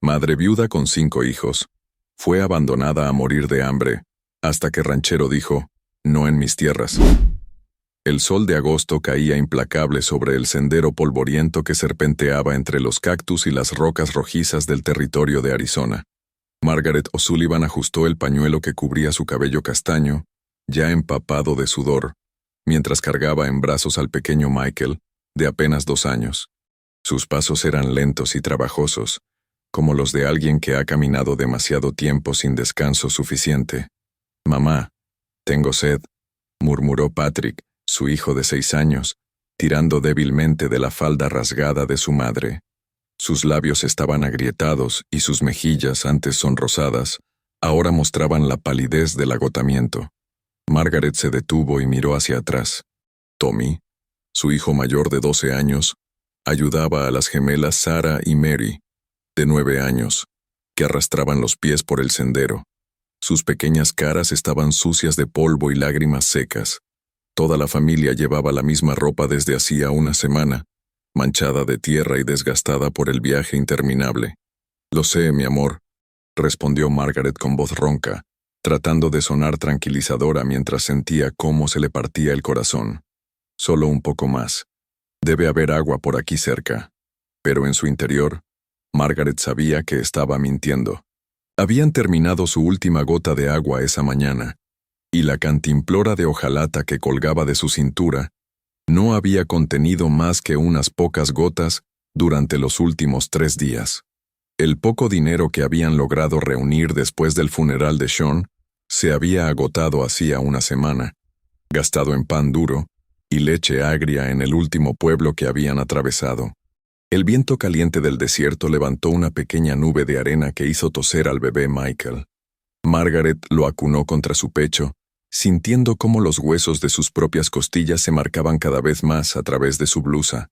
Madre viuda con 5 hijos. Fue abandonada a morir de hambre, hasta que Ranchero dijo, no en mis tierras. El sol de agosto caía implacable sobre el sendero polvoriento que serpenteaba entre los cactus y las rocas rojizas del territorio de Arizona. Margaret O'Sullivan ajustó el pañuelo que cubría su cabello castaño, ya empapado de sudor, mientras cargaba en brazos al pequeño Michael, de apenas 2 años. Sus pasos eran lentos y trabajosos, como los de alguien que ha caminado demasiado tiempo sin descanso suficiente. «Mamá, tengo sed», murmuró Patrick, su hijo de 6 años, tirando débilmente de la falda rasgada de su madre. Sus labios estaban agrietados y sus mejillas, antes sonrosadas, ahora mostraban la palidez del agotamiento. Margaret se detuvo y miró hacia atrás. Tommy, su hijo mayor de 12 años, ayudaba a las gemelas Sarah y Mary, de 9 años, que arrastraban los pies por el sendero. Sus pequeñas caras estaban sucias de polvo y lágrimas secas. Toda la familia llevaba la misma ropa desde hacía una semana, manchada de tierra y desgastada por el viaje interminable. «Lo sé, mi amor», respondió Margaret con voz ronca, tratando de sonar tranquilizadora mientras sentía cómo se le partía el corazón. «Solo un poco más. Debe haber agua por aquí cerca». Pero en su interior, Margaret sabía que estaba mintiendo. Habían terminado su última gota de agua esa mañana, y la cantimplora de hojalata que colgaba de su cintura no había contenido más que unas pocas gotas durante los últimos 3 días. El poco dinero que habían logrado reunir después del funeral de Sean se había agotado hacía una semana, gastado en pan duro y leche agria en el último pueblo que habían atravesado. El viento caliente del desierto levantó una pequeña nube de arena que hizo toser al bebé Michael. Margaret lo acunó contra su pecho, sintiendo cómo los huesos de sus propias costillas se marcaban cada vez más a través de su blusa.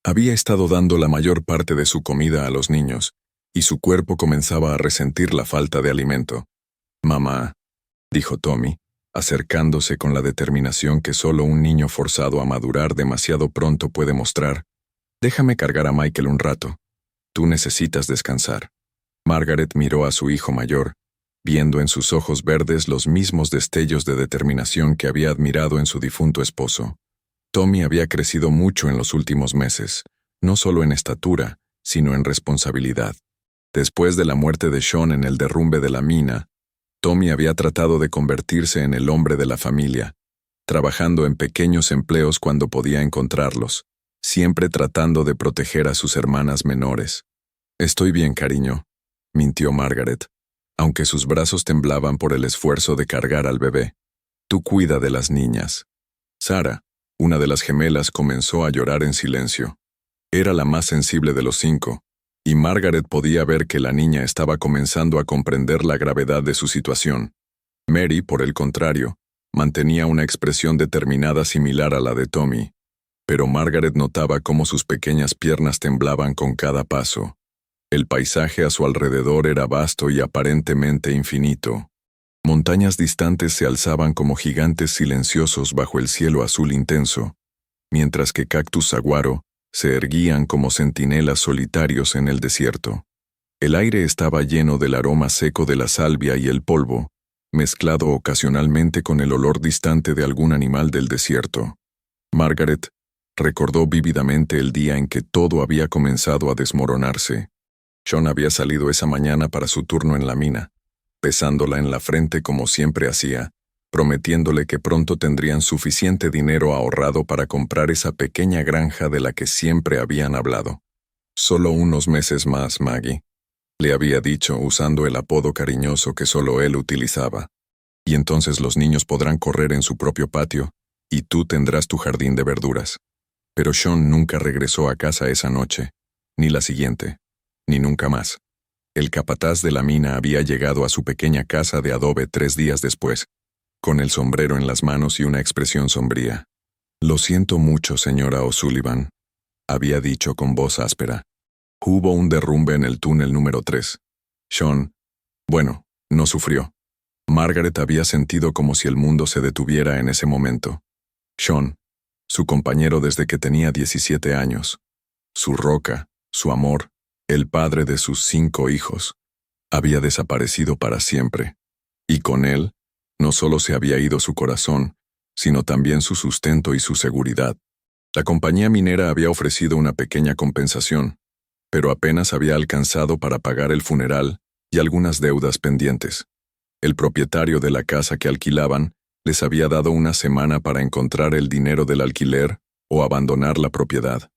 Había estado dando la mayor parte de su comida a los niños, y su cuerpo comenzaba a resentir la falta de alimento. «Mamá», dijo Tommy, acercándose con la determinación que solo un niño forzado a madurar demasiado pronto puede mostrar, «déjame cargar a Michael un rato. Tú necesitas descansar». Margaret miró a su hijo mayor, viendo en sus ojos verdes los mismos destellos de determinación que había admirado en su difunto esposo. Tommy había crecido mucho en los últimos meses, no solo en estatura, sino en responsabilidad. Después de la muerte de Sean en el derrumbe de la mina, Tommy había tratado de convertirse en el hombre de la familia, trabajando en pequeños empleos cuando podía encontrarlos, siempre tratando de proteger a sus hermanas menores. «Estoy bien, cariño», mintió Margaret, aunque sus brazos temblaban por el esfuerzo de cargar al bebé. «Tú cuida de las niñas». Sarah, una de las gemelas, comenzó a llorar en silencio. Era la más sensible de los 5, y Margaret podía ver que la niña estaba comenzando a comprender la gravedad de su situación. Mary, por el contrario, mantenía una expresión determinada similar a la de Tommy, pero Margaret notaba cómo sus pequeñas piernas temblaban con cada paso. El paisaje a su alrededor era vasto y aparentemente infinito. Montañas distantes se alzaban como gigantes silenciosos bajo el cielo azul intenso, mientras que cactus saguaro se erguían como centinelas solitarios en el desierto. El aire estaba lleno del aroma seco de la salvia y el polvo, mezclado ocasionalmente con el olor distante de algún animal del desierto. Margaret recordó vívidamente el día en que todo había comenzado a desmoronarse. Sean había salido esa mañana para su turno en la mina, pesándola en la frente como siempre hacía, prometiéndole que pronto tendrían suficiente dinero ahorrado para comprar esa pequeña granja de la que siempre habían hablado. «Solo unos meses más, Maggie», le había dicho usando el apodo cariñoso que solo él utilizaba. «Y entonces los niños podrán correr en su propio patio, y tú tendrás tu jardín de verduras». Pero Sean nunca regresó a casa esa noche, ni la siguiente, ni nunca más. El capataz de la mina había llegado a su pequeña casa de adobe 3 días después, con el sombrero en las manos y una expresión sombría. «Lo siento mucho, señora O'Sullivan», había dicho con voz áspera. «Hubo un derrumbe en el túnel número 3. Sean, bueno, no sufrió». Margaret había sentido como si el mundo se detuviera en ese momento. Sean, su compañero desde que tenía 17 años, su roca, su amor, El padre de sus 5 hijos había desaparecido para siempre, y con él no solo se había ido su corazón, sino también su sustento y su seguridad. La compañía minera había ofrecido una pequeña compensación, pero apenas había alcanzado para pagar el funeral y algunas deudas pendientes. El propietario de la casa que alquilaban les había dado una semana para encontrar el dinero del alquiler o abandonar la propiedad.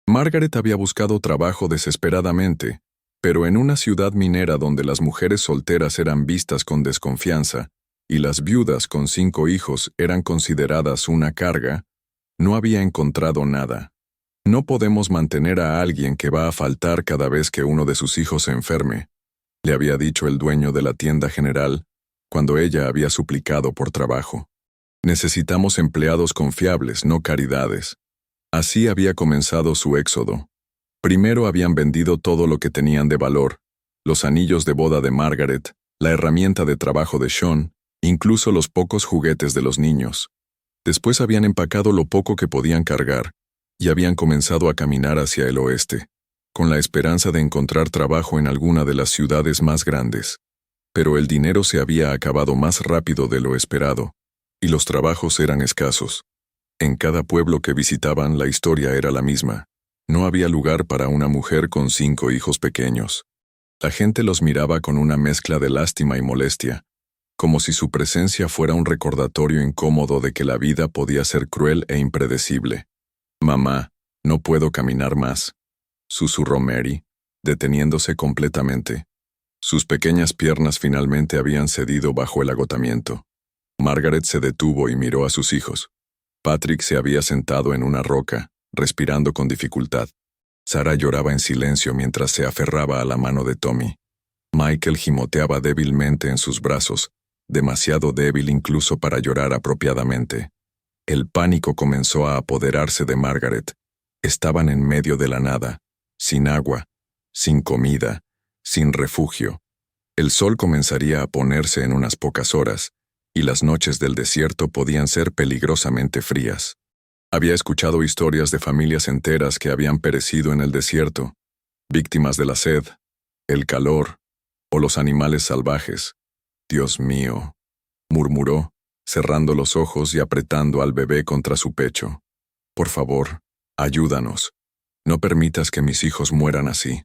Margaret había buscado trabajo desesperadamente, pero en una ciudad minera donde las mujeres solteras eran vistas con desconfianza y las viudas con 5 hijos eran consideradas una carga, no había encontrado nada. No podemos mantener a alguien que va a faltar cada vez que uno de sus hijos se enferme, le había dicho el dueño de la tienda general cuando ella había suplicado por trabajo. Necesitamos empleados confiables, no caridades. Así había comenzado su éxodo. Primero habían vendido todo lo que tenían de valor, los anillos de boda de Margaret, la herramienta de trabajo de Sean, incluso los pocos juguetes de los niños. Después habían empacado lo poco que podían cargar, y habían comenzado a caminar hacia el oeste, con la esperanza de encontrar trabajo en alguna de las ciudades más grandes. Pero el dinero se había acabado más rápido de lo esperado, y los trabajos eran escasos. En cada pueblo que visitaban la historia era la misma. No había lugar para una mujer con 5 hijos pequeños. La gente los miraba con una mezcla de lástima y molestia, como si su presencia fuera un recordatorio incómodo de que la vida podía ser cruel e impredecible. «Mamá, no puedo caminar más», susurró Mary, deteniéndose completamente. Sus pequeñas piernas finalmente habían cedido bajo el agotamiento. Margaret se detuvo y miró a sus hijos. Patrick se había sentado en una roca, respirando con dificultad. Sarah lloraba en silencio mientras se aferraba a la mano de Tommy. Michael gimoteaba débilmente en sus brazos, demasiado débil incluso para llorar apropiadamente. El pánico comenzó a apoderarse de Margaret. Estaban en medio de la nada, sin agua, sin comida, sin refugio. El sol comenzaría a ponerse en unas pocas horas, y las noches del desierto podían ser peligrosamente frías. Había escuchado historias de familias enteras que habían perecido en el desierto, víctimas de la sed, el calor o los animales salvajes. «Dios mío», murmuró, cerrando los ojos y apretando al bebé contra su pecho. «Por favor, ayúdanos. No permitas que mis hijos mueran así».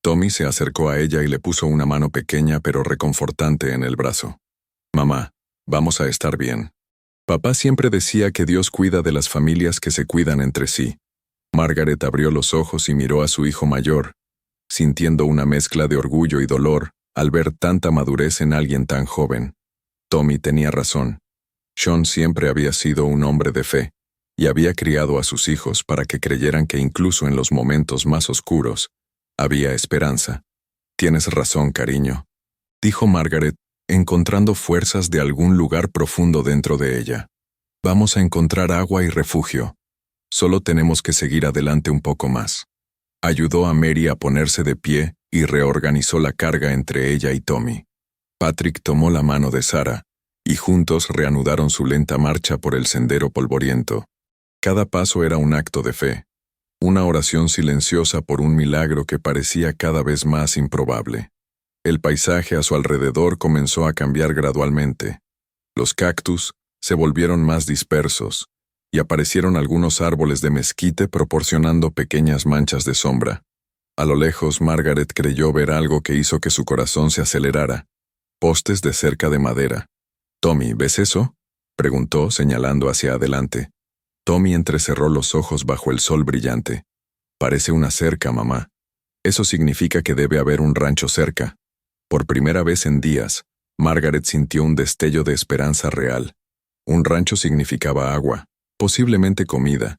Tommy se acercó a ella y le puso una mano pequeña pero reconfortante en el brazo. «Mamá, vamos a estar bien. Papá siempre decía que Dios cuida de las familias que se cuidan entre sí». Margaret abrió los ojos y miró a su hijo mayor, sintiendo una mezcla de orgullo y dolor al ver tanta madurez en alguien tan joven. Tommy tenía razón. Sean siempre había sido un hombre de fe, y había criado a sus hijos para que creyeran que incluso en los momentos más oscuros, había esperanza. «Tienes razón, cariño», dijo Margaret, encontrando fuerzas de algún lugar profundo dentro de ella. «Vamos a encontrar agua y refugio. Solo tenemos que seguir adelante un poco más». Ayudó a Mary a ponerse de pie y reorganizó la carga entre ella y Tommy. Patrick tomó la mano de Sarah, y juntos reanudaron su lenta marcha por el sendero polvoriento. Cada paso era un acto de fe, una oración silenciosa por un milagro que parecía cada vez más improbable. El paisaje a su alrededor comenzó a cambiar gradualmente. Los cactus se volvieron más dispersos, y aparecieron algunos árboles de mezquite proporcionando pequeñas manchas de sombra. A lo lejos, Margaret creyó ver algo que hizo que su corazón se acelerara. Postes de cerca de madera. «Tommy, ¿ves eso?», preguntó, señalando hacia adelante. Tommy entrecerró los ojos bajo el sol brillante. «Parece una cerca, mamá. Eso significa que debe haber un rancho cerca». Por primera vez en días, Margaret sintió un destello de esperanza real. Un rancho significaba agua, posiblemente comida,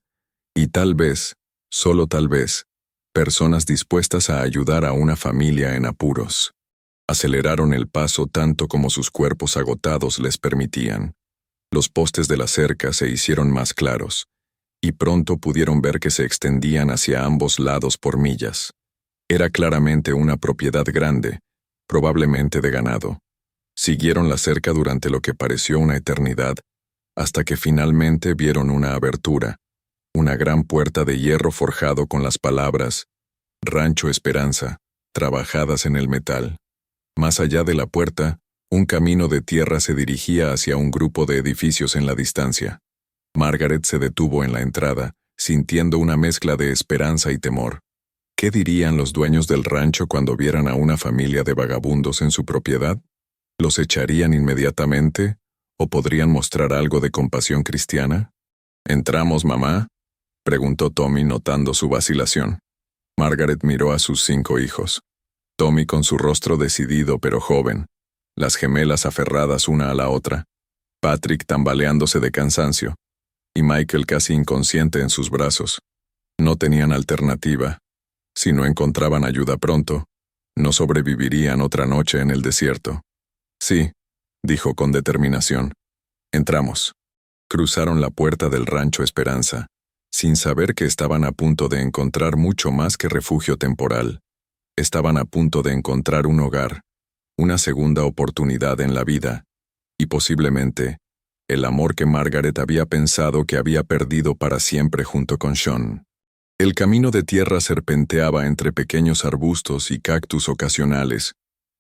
y tal vez, solo tal vez, personas dispuestas a ayudar a una familia en apuros. Aceleraron el paso tanto como sus cuerpos agotados les permitían. Los postes de la cerca se hicieron más claros, y pronto pudieron ver que se extendían hacia ambos lados por millas. Era claramente una propiedad grande, probablemente de ganado. Siguieron la cerca durante lo que pareció una eternidad, hasta que finalmente vieron una abertura, una gran puerta de hierro forjado con las palabras «Rancho Esperanza», trabajadas en el metal. Más allá de la puerta, un camino de tierra se dirigía hacia un grupo de edificios en la distancia. Margaret se detuvo en la entrada, sintiendo una mezcla de esperanza y temor. ¿Qué dirían los dueños del rancho cuando vieran a una familia de vagabundos en su propiedad? ¿Los echarían inmediatamente? ¿O podrían mostrar algo de compasión cristiana? ¿Entramos, mamá?, preguntó Tommy notando su vacilación. Margaret miró a sus 5 hijos. Tommy con su rostro decidido pero joven, las gemelas aferradas una a la otra, Patrick tambaleándose de cansancio, y Michael casi inconsciente en sus brazos. No tenían alternativa. Si no encontraban ayuda pronto, no sobrevivirían otra noche en el desierto. Sí, dijo con determinación. Entramos. Cruzaron la puerta del rancho Esperanza, sin saber que estaban a punto de encontrar mucho más que refugio temporal. Estaban a punto de encontrar un hogar, una segunda oportunidad en la vida, y posiblemente, el amor que Margaret había pensado que había perdido para siempre junto con Sean. El camino de tierra serpenteaba entre pequeños arbustos y cactus ocasionales,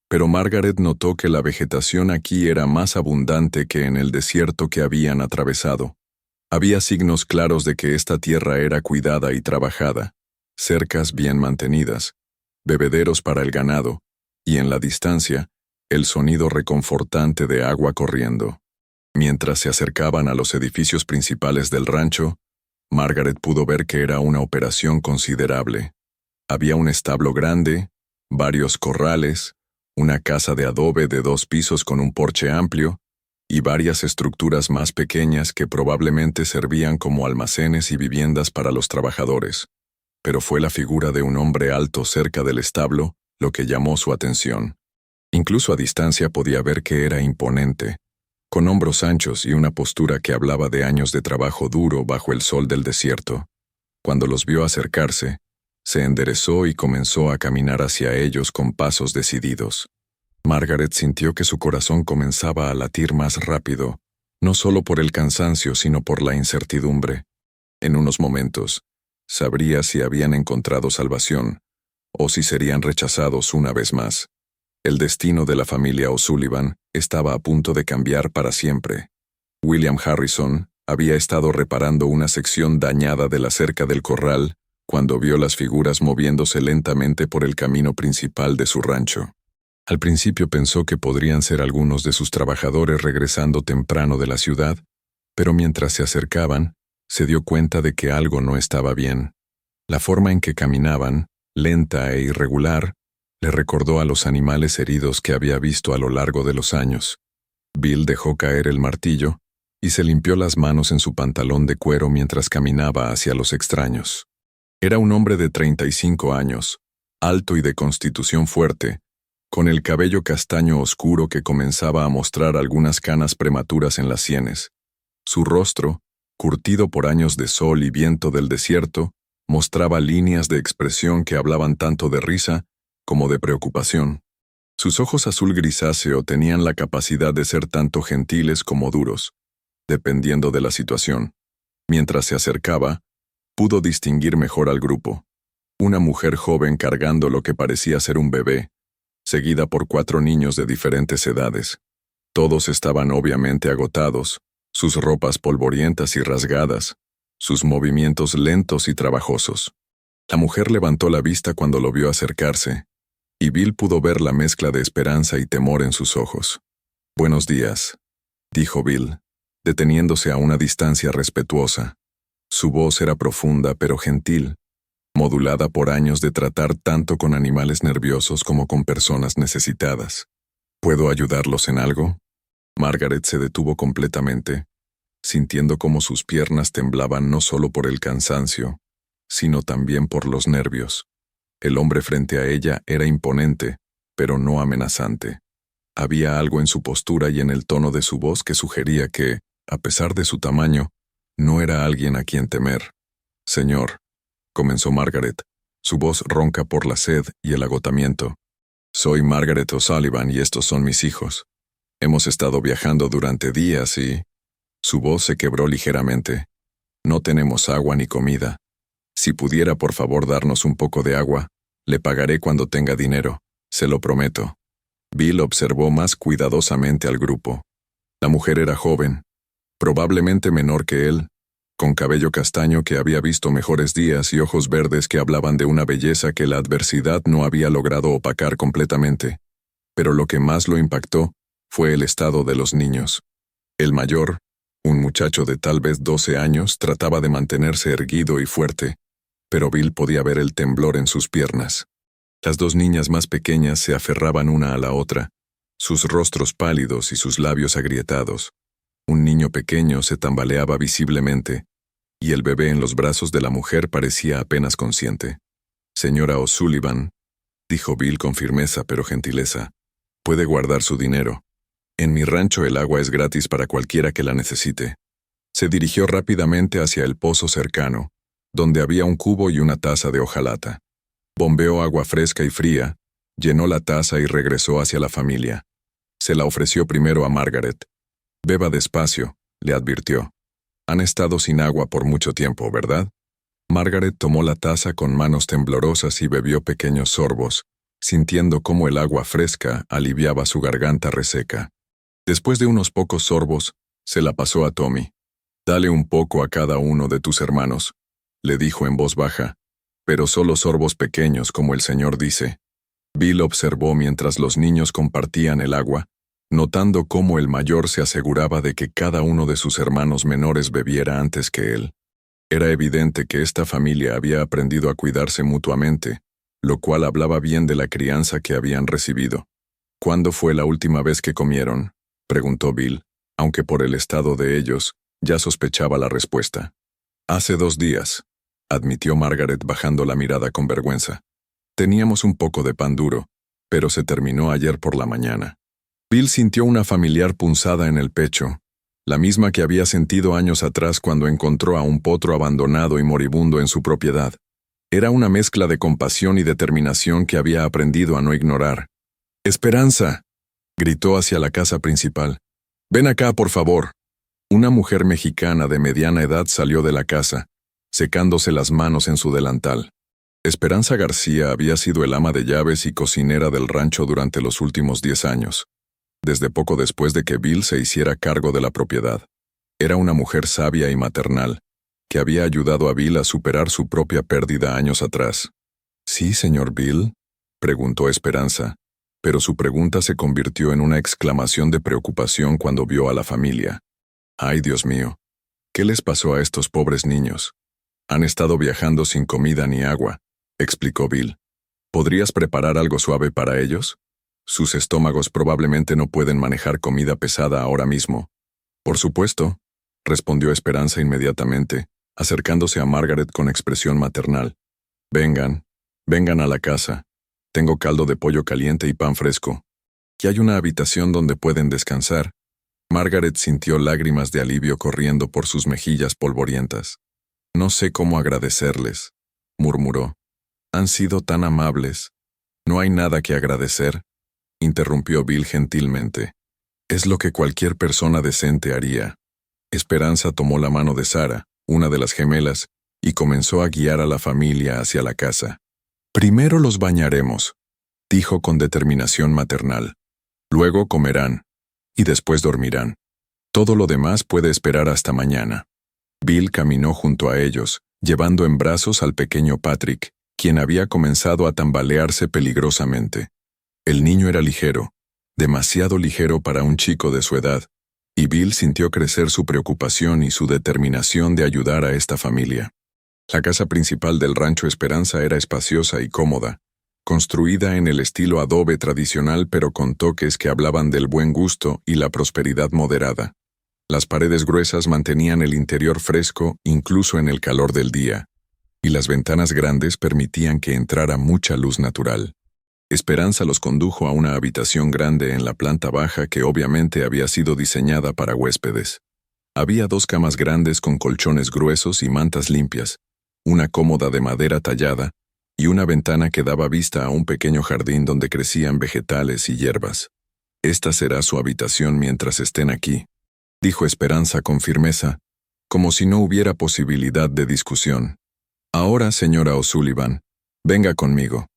pero Margaret notó que la vegetación aquí era más abundante que en el desierto que habían atravesado. Había signos claros de que esta tierra era cuidada y trabajada, cercas bien mantenidas, bebederos para el ganado, y en la distancia, el sonido reconfortante de agua corriendo. Mientras se acercaban a los edificios principales del rancho, Margaret pudo ver que era una operación considerable. Había un establo grande, varios corrales, una casa de adobe de 2 pisos con un porche amplio, y varias estructuras más pequeñas que probablemente servían como almacenes y viviendas para los trabajadores. Pero fue la figura de un hombre alto cerca del establo lo que llamó su atención. Incluso a distancia podía ver que era imponente, con hombros anchos y una postura que hablaba de años de trabajo duro bajo el sol del desierto. Cuando los vio acercarse, se enderezó y comenzó a caminar hacia ellos con pasos decididos. Margaret sintió que su corazón comenzaba a latir más rápido, no solo por el cansancio sino por la incertidumbre. En unos momentos, sabría si habían encontrado salvación, o si serían rechazados una vez más. El destino de la familia O'Sullivan estaba a punto de cambiar para siempre. William Harrison había estado reparando una sección dañada de la cerca del corral cuando vio las figuras moviéndose lentamente por el camino principal de su rancho. Al principio pensó que podrían ser algunos de sus trabajadores regresando temprano de la ciudad, pero mientras se acercaban, se dio cuenta de que algo no estaba bien. La forma en que caminaban, lenta e irregular, le recordó a los animales heridos que había visto a lo largo de los años. Bill dejó caer el martillo y se limpió las manos en su pantalón de cuero mientras caminaba hacia los extraños. Era un hombre de 35 años, alto y de constitución fuerte, con el cabello castaño oscuro que comenzaba a mostrar algunas canas prematuras en las sienes. Su rostro, curtido por años de sol y viento del desierto, mostraba líneas de expresión que hablaban tanto de risa como de preocupación. Sus ojos azul grisáceo tenían la capacidad de ser tanto gentiles como duros, dependiendo de la situación. Mientras se acercaba, pudo distinguir mejor al grupo. Una mujer joven cargando lo que parecía ser un bebé, seguida por 4 niños de diferentes edades. Todos estaban obviamente agotados, sus ropas polvorientas y rasgadas, sus movimientos lentos y trabajosos. La mujer levantó la vista cuando lo vio acercarse, y Bill pudo ver la mezcla de esperanza y temor en sus ojos. «Buenos días», dijo Bill, deteniéndose a una distancia respetuosa. Su voz era profunda pero gentil, modulada por años de tratar tanto con animales nerviosos como con personas necesitadas. «¿Puedo ayudarlos en algo?» Margaret se detuvo completamente, sintiendo cómo sus piernas temblaban no solo por el cansancio, sino también por los nervios. El hombre frente a ella era imponente, pero no amenazante. Había algo en su postura y en el tono de su voz que sugería que, a pesar de su tamaño, no era alguien a quien temer. «Señor», comenzó Margaret, su voz ronca por la sed y el agotamiento. «Soy Margaret O'Sullivan y estos son mis hijos. Hemos estado viajando durante días y...» Su voz se quebró ligeramente. «No tenemos agua ni comida. Si pudiera por favor darnos un poco de agua, Le pagaré cuando tenga dinero, se lo prometo. Bill observó más cuidadosamente al grupo. La mujer era joven, probablemente menor que él, con cabello castaño que había visto mejores días y ojos verdes que hablaban de una belleza que la adversidad no había logrado opacar completamente. Pero lo que más lo impactó fue el estado de los niños. El mayor, un muchacho de tal vez 12 años, trataba de mantenerse erguido y fuerte, pero Bill podía ver el temblor en sus piernas. Las dos niñas más pequeñas se aferraban una a la otra, sus rostros pálidos y sus labios agrietados. Un niño pequeño se tambaleaba visiblemente, y el bebé en los brazos de la mujer parecía apenas consciente. «Señora O'Sullivan», dijo Bill con firmeza pero gentileza, «puede guardar su dinero. En mi rancho el agua es gratis para cualquiera que la necesite». Se dirigió rápidamente hacia el pozo cercano, donde había un cubo y una taza de hojalata. Bombeó agua fresca y fría, llenó la taza y regresó hacia la familia. Se la ofreció primero a Margaret. «Beba despacio», le advirtió. «Han estado sin agua por mucho tiempo, ¿verdad?». Margaret tomó la taza con manos temblorosas y bebió pequeños sorbos, sintiendo cómo el agua fresca aliviaba su garganta reseca. Después de unos pocos sorbos, se la pasó a Tommy. «Dale un poco a cada uno de tus hermanos», le dijo en voz baja, «pero solo sorbos pequeños como el señor dice». Bill observó mientras los niños compartían el agua, notando cómo el mayor se aseguraba de que cada uno de sus hermanos menores bebiera antes que él. Era evidente que esta familia había aprendido a cuidarse mutuamente, lo cual hablaba bien de la crianza que habían recibido. «¿Cuándo fue la última vez que comieron?», preguntó Bill, aunque por el estado de ellos ya sospechaba la respuesta. «Hace 2 días», admitió Margaret bajando la mirada con vergüenza. «Teníamos un poco de pan duro, pero se terminó ayer por la mañana». Bill sintió una familiar punzada en el pecho, la misma que había sentido años atrás cuando encontró a un potro abandonado y moribundo en su propiedad. Era una mezcla de compasión y determinación que había aprendido a no ignorar. «¡Esperanza!», gritó hacia la casa principal. «Ven acá, por favor». Una mujer mexicana de mediana edad salió de la casa, secándose las manos en su delantal. Esperanza García había sido el ama de llaves y cocinera del rancho durante los últimos 10 años. Desde poco después de que Bill se hiciera cargo de la propiedad. Era una mujer sabia y maternal, que había ayudado a Bill a superar su propia pérdida años atrás. «¿Sí, señor Bill?», preguntó Esperanza, pero su pregunta se convirtió en una exclamación de preocupación cuando vio a la familia. «Ay, Dios mío, ¿qué les pasó a estos pobres niños? Han estado viajando sin comida ni agua», explicó Bill. «¿Podrías preparar algo suave para ellos? Sus estómagos probablemente no pueden manejar comida pesada ahora mismo». «Por supuesto», respondió Esperanza inmediatamente, acercándose a Margaret con expresión maternal. «Vengan a la casa. Tengo caldo de pollo caliente y pan fresco. Y hay una habitación donde pueden descansar». Margaret sintió lágrimas de alivio corriendo por sus mejillas polvorientas. «No sé cómo agradecerles», murmuró. «Han sido tan amables». «No hay nada que agradecer», interrumpió Bill gentilmente. «Es lo que cualquier persona decente haría». Esperanza tomó la mano de Sara, una de las gemelas, y comenzó a guiar a la familia hacia la casa. «Primero los bañaremos», dijo con determinación maternal. «Luego comerán, y después dormirán. Todo lo demás puede esperar hasta mañana». Bill caminó junto a ellos, llevando en brazos al pequeño Patrick, quien había comenzado a tambalearse peligrosamente. El niño era ligero, demasiado ligero para un chico de su edad, y Bill sintió crecer su preocupación y su determinación de ayudar a esta familia. La casa principal del rancho Esperanza era espaciosa y cómoda, construida en el estilo adobe tradicional pero con toques que hablaban del buen gusto y la prosperidad moderada. Las paredes gruesas mantenían el interior fresco incluso en el calor del día, y las ventanas grandes permitían que entrara mucha luz natural. Esperanza los condujo a una habitación grande en la planta baja que obviamente había sido diseñada para huéspedes. Había 2 camas grandes con colchones gruesos y mantas limpias, una cómoda de madera tallada y una ventana que daba vista a un pequeño jardín donde crecían vegetales y hierbas. «Esta será su habitación mientras estén aquí», dijo Esperanza con firmeza, como si no hubiera posibilidad de discusión. «Ahora, señora O'Sullivan, venga conmigo».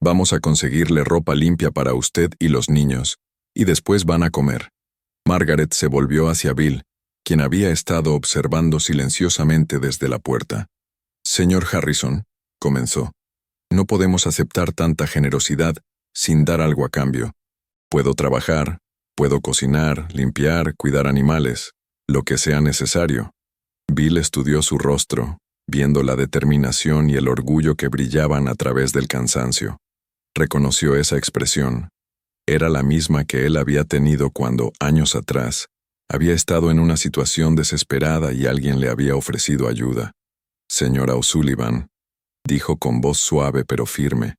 Vamos a conseguirle ropa limpia para usted y los niños, y después van a comer. Margaret se volvió hacia Bill, quien había estado observando silenciosamente desde la puerta. Señor Harrison, comenzó, no podemos aceptar tanta generosidad sin dar algo a cambio. Puedo trabajar, puedo cocinar, limpiar, cuidar animales, lo que sea necesario. Bill estudió su rostro, viendo la determinación y el orgullo que brillaban a través del cansancio. Reconoció esa expresión. Era la misma que él había tenido cuando, años atrás, había estado en una situación desesperada y alguien le había ofrecido ayuda. Señora O'Sullivan, dijo con voz suave pero firme,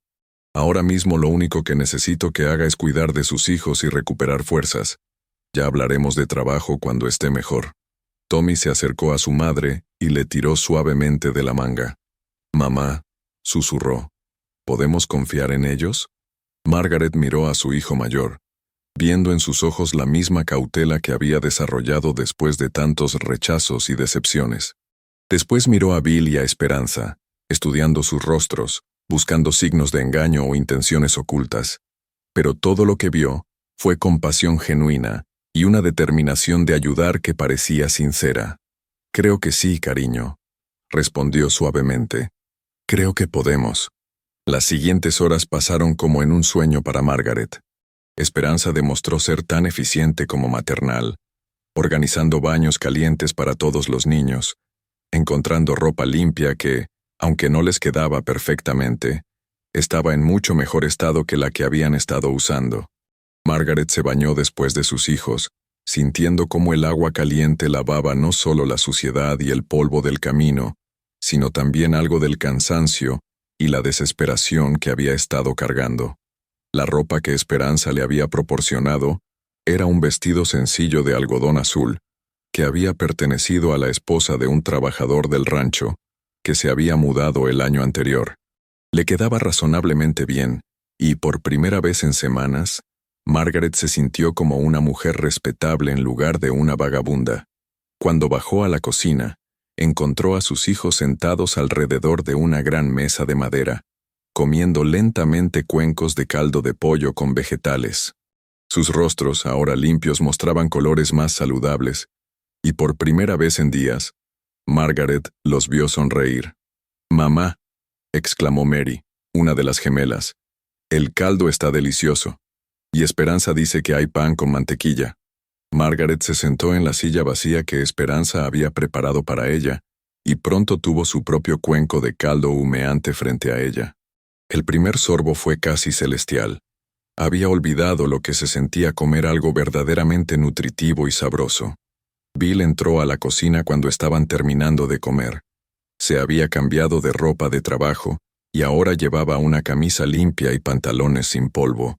ahora mismo lo único que necesito que haga es cuidar de sus hijos y recuperar fuerzas. Ya hablaremos de trabajo cuando esté mejor. Tommy se acercó a su madre y le tiró suavemente de la manga. Mamá, susurró, ¿podemos confiar en ellos? Margaret miró a su hijo mayor, viendo en sus ojos la misma cautela que había desarrollado después de tantos rechazos y decepciones. Después miró a Bill y a Esperanza, estudiando sus rostros, buscando signos de engaño o intenciones ocultas. Pero todo lo que vio fue compasión genuina y una determinación de ayudar que parecía sincera. Creo que sí, cariño, respondió suavemente. Creo que podemos. Las siguientes horas pasaron como en un sueño para Margaret. Esperanza demostró ser tan eficiente como maternal, organizando baños calientes para todos los niños, encontrando ropa limpia que, aunque no les quedaba perfectamente, estaba en mucho mejor estado que la que habían estado usando. Margaret se bañó después de sus hijos, sintiendo cómo el agua caliente lavaba no solo la suciedad y el polvo del camino, sino también algo del cansancio y la desesperación que había estado cargando. La ropa que Esperanza le había proporcionado era un vestido sencillo de algodón azul, que había pertenecido a la esposa de un trabajador del rancho, que se había mudado el año anterior. Le quedaba razonablemente bien, y por primera vez en semanas, Margaret se sintió como una mujer respetable en lugar de una vagabunda. Cuando bajó a la cocina, encontró a sus hijos sentados alrededor de una gran mesa de madera, comiendo lentamente cuencos de caldo de pollo con vegetales. Sus rostros, ahora limpios, mostraban colores más saludables, y por primera vez en días, Margaret los vio sonreír. «Mamá», exclamó Mary, una de las gemelas, «el caldo está delicioso, y Esperanza dice que hay pan con mantequilla». Margaret se sentó en la silla vacía que Esperanza había preparado para ella, y pronto tuvo su propio cuenco de caldo humeante frente a ella. El primer sorbo fue casi celestial. Había olvidado lo que se sentía comer algo verdaderamente nutritivo y sabroso. Bill entró a la cocina cuando estaban terminando de comer. Se había cambiado de ropa de trabajo, y ahora llevaba una camisa limpia y pantalones sin polvo,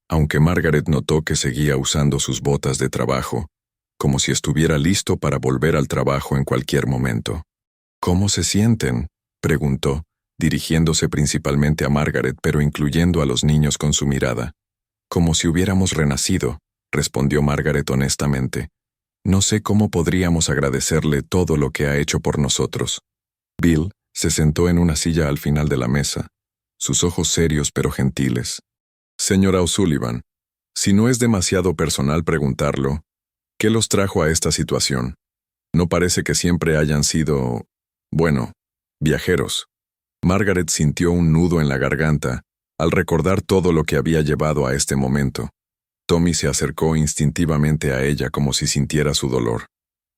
aunque Margaret notó que seguía usando sus botas de trabajo, como si estuviera listo para volver al trabajo en cualquier momento. «¿Cómo se sienten?», preguntó, dirigiéndose principalmente a Margaret pero incluyendo a los niños con su mirada. «Como si hubiéramos renacido», respondió Margaret honestamente. «No sé cómo podríamos agradecerle todo lo que ha hecho por nosotros». Bill se sentó en una silla al final de la mesa, sus ojos serios pero gentiles. «Señora O'Sullivan, si no es demasiado personal preguntarlo, ¿qué los trajo a esta situación? No parece que siempre hayan sido, bueno, viajeros». Margaret sintió un nudo en la garganta al recordar todo lo que había llevado a este momento. Tommy se acercó instintivamente a ella como si sintiera su dolor.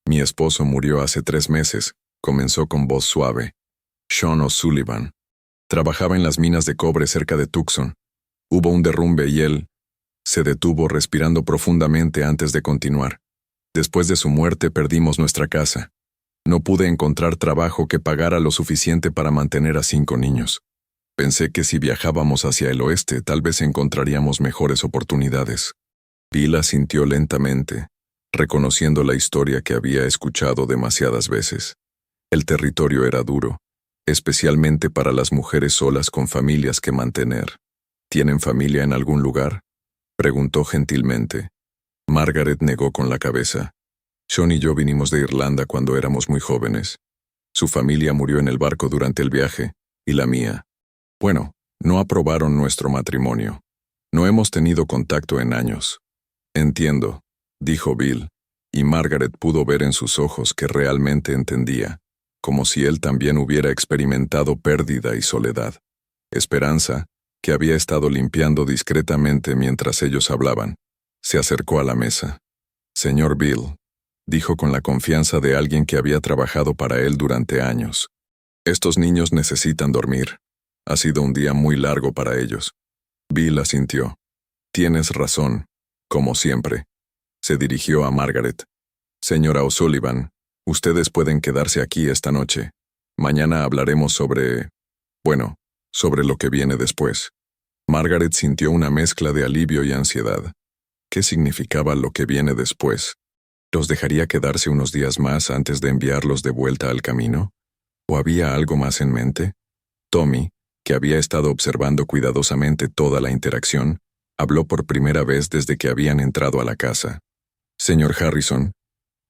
«Mi esposo murió hace 3 meses», comenzó con voz suave. «Sean O'Sullivan. Trabajaba en las minas de cobre cerca de Tucson. Hubo un derrumbe y él se detuvo respirando profundamente antes de continuar. Después de su muerte perdimos nuestra casa. No pude encontrar trabajo que pagara lo suficiente para mantener a 5 niños. Pensé que si viajábamos hacia el oeste tal vez encontraríamos mejores oportunidades». Bill asintió lentamente, reconociendo la historia que había escuchado demasiadas veces. El territorio era duro, especialmente para las mujeres solas con familias que mantener. «¿Tienen familia en algún lugar?», preguntó gentilmente. Margaret negó con la cabeza. «Sean y yo vinimos de Irlanda cuando éramos muy jóvenes. Su familia murió en el barco durante el viaje, y la mía. Bueno, No aprobaron nuestro matrimonio. No hemos tenido contacto en años. Entiendo, dijo Bill, y Margaret pudo ver en sus ojos que realmente entendía, como si él también hubiera experimentado pérdida y soledad. Esperanza, que había estado limpiando discretamente mientras ellos hablaban, se acercó a la mesa. Señor Bill, dijo con la confianza de alguien que había trabajado para él durante años. Estos niños necesitan dormir. Ha sido un día muy largo para ellos. Bill asintió. Tienes razón, como siempre. Se dirigió a Margaret. Señora O'Sullivan, ustedes pueden quedarse aquí esta noche. Mañana hablaremos sobre lo que viene después. Margaret sintió una mezcla de alivio y ansiedad. ¿Qué significaba lo que viene después? ¿Los dejaría quedarse unos días más antes de enviarlos de vuelta al camino? ¿O había algo más en mente? Tommy, que había estado observando cuidadosamente toda la interacción, habló por primera vez desde que habían entrado a la casa. Señor Harrison,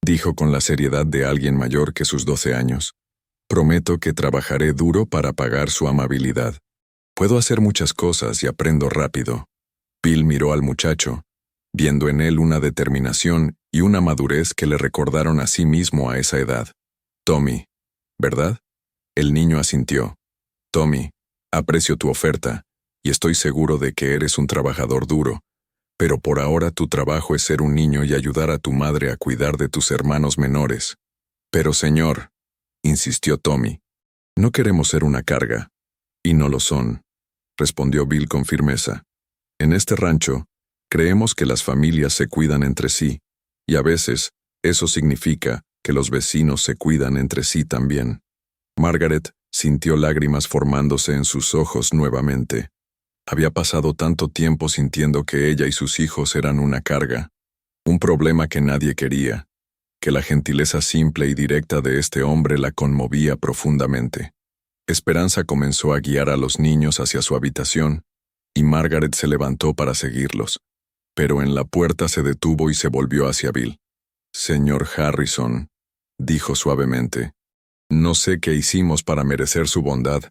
dijo con la seriedad de alguien mayor que sus 12 años, prometo que trabajaré duro para pagar su amabilidad. Puedo hacer muchas cosas y aprendo rápido. Bill miró al muchacho, viendo en él una determinación y una madurez que le recordaron a sí mismo a esa edad. Tommy, ¿verdad? El niño asintió. Tommy, aprecio tu oferta, y estoy seguro de que eres un trabajador duro, pero por ahora tu trabajo es ser un niño y ayudar a tu madre a cuidar de tus hermanos menores. Pero señor, insistió Tommy, no queremos ser una carga. Y no lo son, respondió Bill con firmeza. En este rancho, creemos que las familias se cuidan entre sí, y a veces eso significa que los vecinos se cuidan entre sí también. Margaret sintió lágrimas formándose en sus ojos nuevamente. Había pasado tanto tiempo sintiendo que ella y sus hijos eran una carga, un problema que nadie quería, que la gentileza simple y directa de este hombre la conmovía profundamente. Esperanza comenzó a guiar a los niños hacia su habitación, y Margaret se levantó para seguirlos, pero en la puerta se detuvo y se volvió hacia Bill. Señor Harrison, dijo suavemente, no sé qué hicimos para merecer su bondad,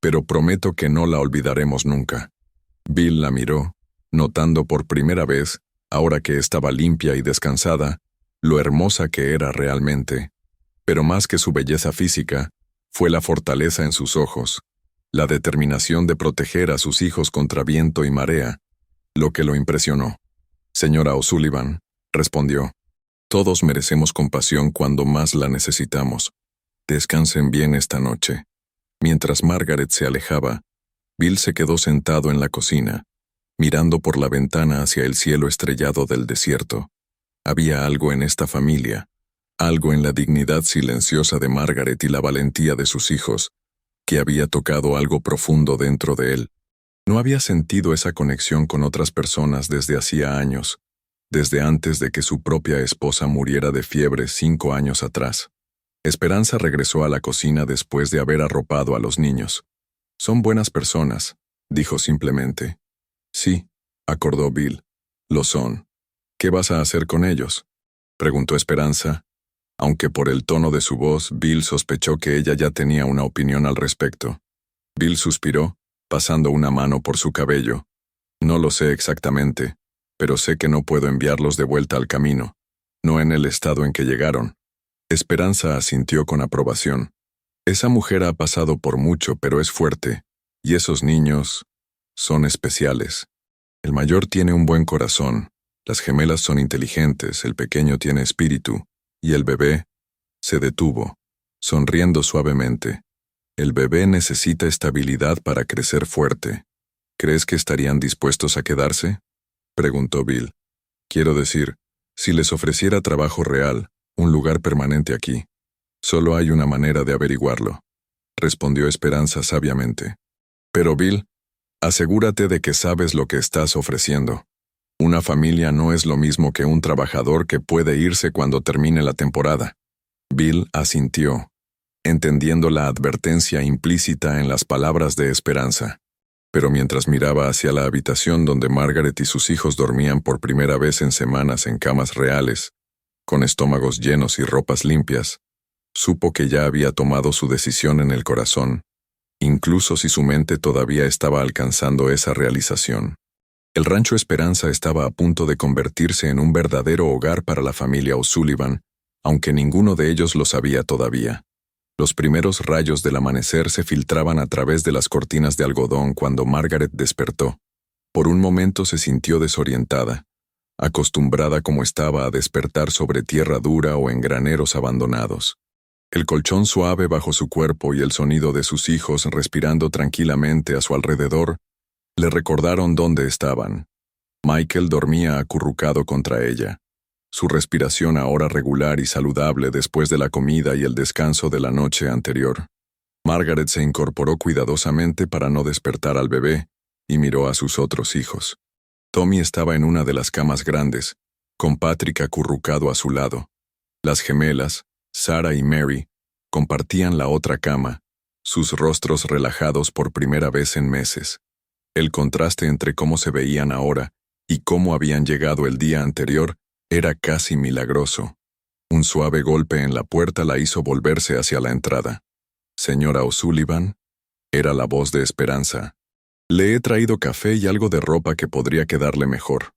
pero prometo que no la olvidaremos nunca. Bill la miró, notando por primera vez, ahora que estaba limpia y descansada, lo hermosa que era realmente. Pero más que su belleza física, fue la fortaleza en sus ojos, la determinación de proteger a sus hijos contra viento y marea, lo que lo impresionó. Señora O'Sullivan, respondió, todos merecemos compasión cuando más la necesitamos. Descansen bien esta noche. Mientras Margaret se alejaba, Bill se quedó sentado en la cocina, mirando por la ventana hacia el cielo estrellado del desierto. Había algo en esta familia, algo en la dignidad silenciosa de Margaret y la valentía de sus hijos, que había tocado algo profundo dentro de él. No había sentido esa conexión con otras personas desde hacía años, desde antes de que su propia esposa muriera de fiebre 5 años atrás. Esperanza regresó a la cocina después de haber arropado a los niños. Son buenas personas, dijo simplemente. Sí, acordó Bill. Lo son. ¿Qué vas a hacer con ellos? Preguntó Esperanza, aunque por el tono de su voz Bill sospechó que ella ya tenía una opinión al respecto. Bill suspiró, pasando una mano por su cabello. No lo sé exactamente, pero sé que no puedo enviarlos de vuelta al camino, no en el estado en que llegaron. Esperanza asintió con aprobación. Esa mujer ha pasado por mucho, pero es fuerte, y esos niños son especiales. El mayor tiene un buen corazón, las gemelas son inteligentes, el pequeño tiene espíritu, y el bebé se detuvo, sonriendo suavemente. El bebé necesita estabilidad para crecer fuerte. ¿Crees que estarían dispuestos a quedarse? Preguntó Bill. Quiero decir, si les ofreciera trabajo real, un lugar permanente aquí. Solo hay una manera de averiguarlo, respondió Esperanza sabiamente. Pero Bill, asegúrate de que sabes lo que estás ofreciendo. Una familia no es lo mismo que un trabajador que puede irse cuando termine la temporada. Bill asintió, entendiendo la advertencia implícita en las palabras de Esperanza. Pero mientras miraba hacia la habitación donde Margaret y sus hijos dormían por primera vez en semanas en camas reales, con estómagos llenos y ropas limpias, supo que ya había tomado su decisión en el corazón, incluso si su mente todavía estaba alcanzando esa realización. El Rancho Esperanza estaba a punto de convertirse en un verdadero hogar para la familia O'Sullivan, aunque ninguno de ellos lo sabía todavía. Los primeros rayos del amanecer se filtraban a través de las cortinas de algodón cuando Margaret despertó. Por un momento se sintió desorientada, acostumbrada como estaba a despertar sobre tierra dura o en graneros abandonados. El colchón suave bajo su cuerpo y el sonido de sus hijos respirando tranquilamente a su alrededor le recordaron dónde estaban. Michael dormía acurrucado contra ella, su respiración ahora regular y saludable después de la comida y el descanso de la noche anterior. Margaret se incorporó cuidadosamente para no despertar al bebé y miró a sus otros hijos. Tommy estaba en una de las camas grandes, con Patrick acurrucado a su lado. Las gemelas, Sarah y Mary, compartían la otra cama, sus rostros relajados por primera vez en meses. El contraste entre cómo se veían ahora y cómo habían llegado el día anterior era casi milagroso. Un suave golpe en la puerta la hizo volverse hacia la entrada. «Señora O'Sullivan», era la voz de Esperanza. «Le he traído café y algo de ropa que podría quedarle mejor».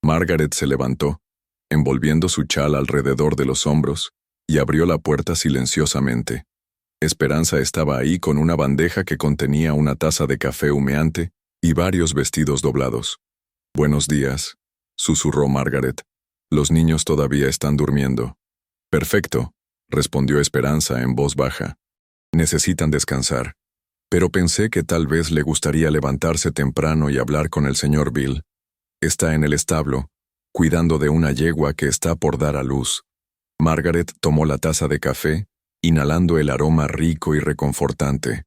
Margaret se levantó, envolviendo su chal alrededor de los hombros, y abrió la puerta silenciosamente. Esperanza estaba ahí con una bandeja que contenía una taza de café humeante y varios vestidos doblados. «Buenos días», susurró Margaret. «Los niños todavía están durmiendo». «Perfecto», respondió Esperanza en voz baja. «Necesitan descansar. Pero pensé que tal vez le gustaría levantarse temprano y hablar con el señor Bill. Está en el establo, cuidando de una yegua que está por dar a luz». Margaret tomó la taza de café, inhalando el aroma rico y reconfortante.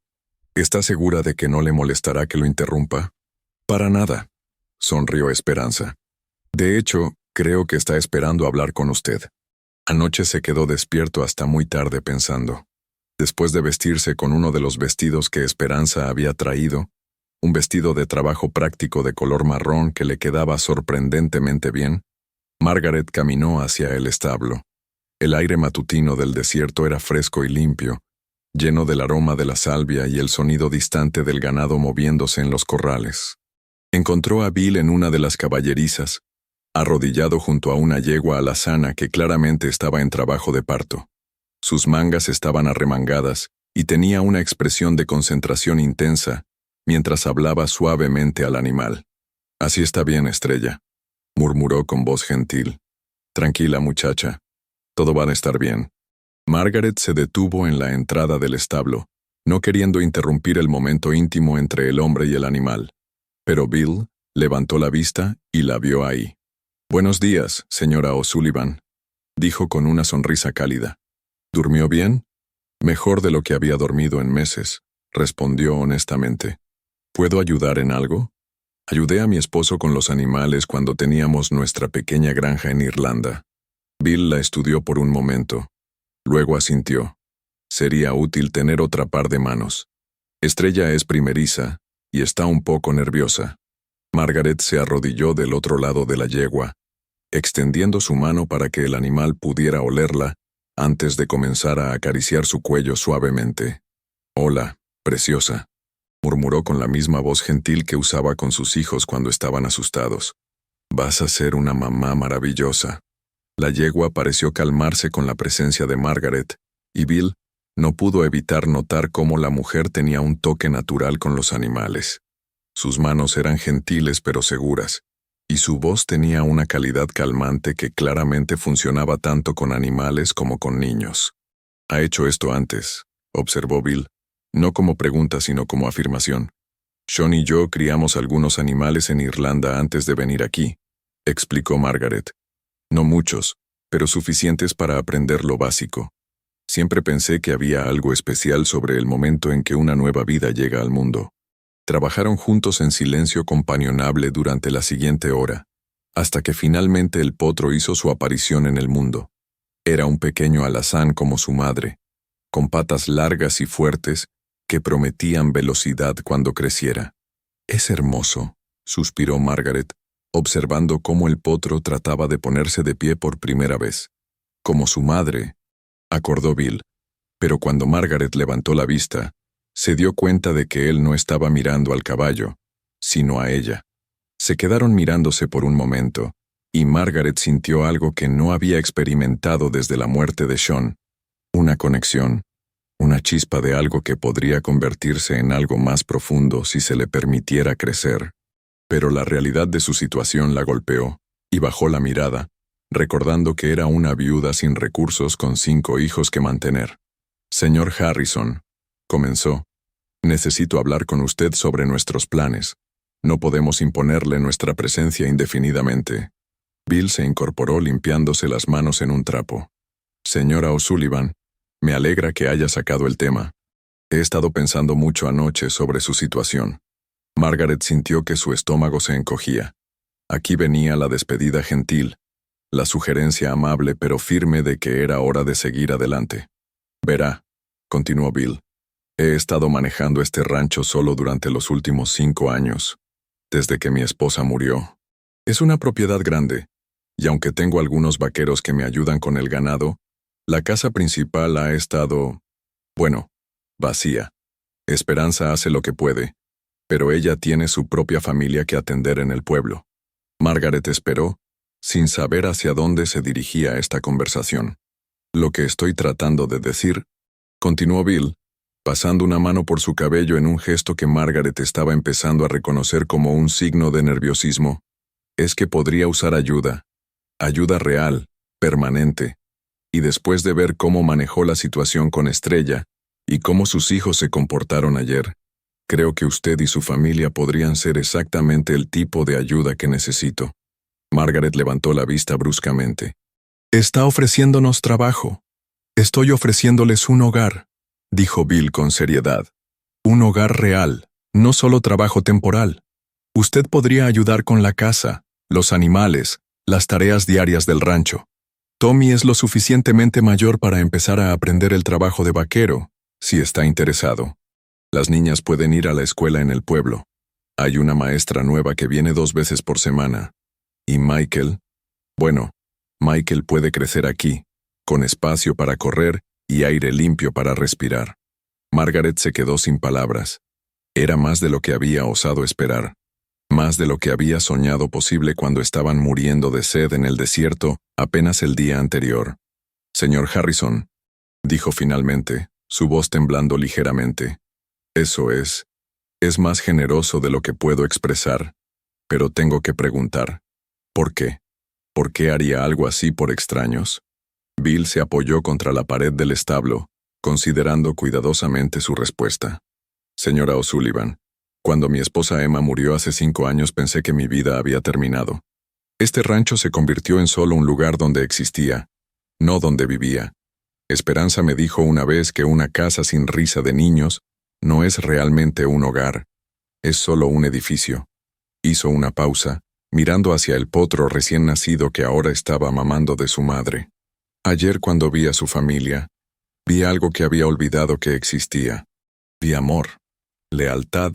«¿Está segura de que no le molestará que lo interrumpa?» «Para nada», sonrió Esperanza. «De hecho, creo que está esperando hablar con usted». Anoche se quedó despierto hasta muy tarde pensando. Después de vestirse con uno de los vestidos que Esperanza había traído, un vestido de trabajo práctico de color marrón que le quedaba sorprendentemente bien, Margaret caminó hacia el establo. El aire matutino del desierto era fresco y limpio, lleno del aroma de la salvia y el sonido distante del ganado moviéndose en los corrales. Encontró a Bill en una de las caballerizas, arrodillado junto a una yegua alazana que claramente estaba en trabajo de parto. Sus mangas estaban arremangadas y tenía una expresión de concentración intensa mientras hablaba suavemente al animal. «Así está bien, Estrella», murmuró con voz gentil. «Tranquila, muchacha. Todo va a estar bien». Margaret se detuvo en la entrada del establo, no queriendo interrumpir el momento íntimo entre el hombre y el animal. Pero Bill levantó la vista y la vio ahí. «Buenos días, señora O'Sullivan», dijo con una sonrisa cálida. «¿Durmió bien?» «Mejor de lo que había dormido en meses», respondió honestamente. «¿Puedo ayudar en algo?» «Ayudé a mi esposo con los animales cuando teníamos nuestra pequeña granja en Irlanda». Bill la estudió por un momento. Luego asintió. Sería útil tener otra par de manos. Estrella es primeriza y está un poco nerviosa. Margaret se arrodilló del otro lado de la yegua, extendiendo su mano para que el animal pudiera olerla antes de comenzar a acariciar su cuello suavemente. «Hola, preciosa», murmuró con la misma voz gentil que usaba con sus hijos cuando estaban asustados. «Vas a ser una mamá maravillosa». La yegua pareció calmarse con la presencia de Margaret, y Bill no pudo evitar notar cómo la mujer tenía un toque natural con los animales. Sus manos eran gentiles pero seguras, y su voz tenía una calidad calmante que claramente funcionaba tanto con animales como con niños. «Ha hecho esto antes», observó Bill, no como pregunta sino como afirmación. «Sean y yo criamos algunos animales en Irlanda antes de venir aquí», explicó Margaret. «No muchos, pero suficientes para aprender lo básico. Siempre pensé que había algo especial sobre el momento en que una nueva vida llega al mundo». Trabajaron juntos en silencio companionable durante la siguiente hora, hasta que finalmente el potro hizo su aparición en el mundo. Era un pequeño alazán como su madre, con patas largas y fuertes que prometían velocidad cuando creciera. «Es hermoso», suspiró Margaret, observando cómo el potro trataba de ponerse de pie por primera vez. «Como su madre», acordó Bill, pero cuando Margaret levantó la vista, Se dio cuenta de que él no estaba mirando al caballo, sino a ella. Se quedaron mirándose por un momento, y Margaret sintió algo que no había experimentado desde la muerte de Sean. Una conexión, una chispa de algo que podría convertirse en algo más profundo si se le permitiera crecer. Pero la realidad de su situación la golpeó, y bajó la mirada, recordando que era una viuda sin recursos con 5 hijos que mantener. «Señor Harrison», comenzó, «necesito hablar con usted sobre nuestros planes. No podemos imponerle nuestra presencia indefinidamente». Bill se incorporó limpiándose las manos en un trapo. «Señora O'Sullivan, me alegra que haya sacado el tema. He estado pensando mucho anoche sobre su situación». Margaret sintió que su estómago se encogía. Aquí venía la despedida gentil, la sugerencia amable pero firme de que era hora de seguir adelante. «Verá», continuó Bill, «he estado manejando este rancho solo durante los últimos 5 años, desde que mi esposa murió. Es una propiedad grande, y aunque tengo algunos vaqueros que me ayudan con el ganado, la casa principal ha estado, bueno, vacía. Esperanza hace lo que puede, pero ella tiene su propia familia que atender en el pueblo». Margaret esperó, sin saber hacia dónde se dirigía esta conversación. «Lo que estoy tratando de decir», continuó Bill, pasando una mano por su cabello en un gesto que Margaret estaba empezando a reconocer como un signo de nerviosismo, «es que podría usar ayuda real, permanente. Y después de ver cómo manejó la situación con Estrella y cómo sus hijos se comportaron ayer, creo que usted y su familia podrían ser exactamente el tipo de ayuda que necesito». Margaret levantó la vista bruscamente. «Está ofreciéndonos trabajo. Estoy ofreciéndoles un hogar», dijo Bill con seriedad. «Un hogar real, no solo trabajo temporal. Usted podría ayudar con la casa, los animales, las tareas diarias del rancho. Tommy es lo suficientemente mayor para empezar a aprender el trabajo de vaquero, si está interesado. Las niñas pueden ir a la escuela en el pueblo. Hay una maestra nueva que viene 2 veces por semana. Y Michael, bueno, Michael puede crecer aquí, con espacio para correr y aire limpio para respirar». Margaret se quedó sin palabras. Era más de lo que había osado esperar. Más de lo que había soñado posible cuando estaban muriendo de sed en el desierto apenas el día anterior. «Señor Harrison», dijo finalmente, su voz temblando ligeramente, «eso es más generoso de lo que puedo expresar, pero tengo que preguntar, ¿por qué? ¿Por qué haría algo así por extraños?» Bill se apoyó contra la pared del establo, considerando cuidadosamente su respuesta. «Señora O'Sullivan, cuando mi esposa Emma murió hace 5 años pensé que mi vida había terminado. Este rancho se convirtió en solo un lugar donde existía, no donde vivía. Esperanza me dijo una vez que una casa sin risa de niños no es realmente un hogar, es solo un edificio». Hizo una pausa, mirando hacia el potro recién nacido que ahora estaba mamando de su madre. «Ayer cuando vi a su familia, vi algo que había olvidado que existía. Vi amor, lealtad,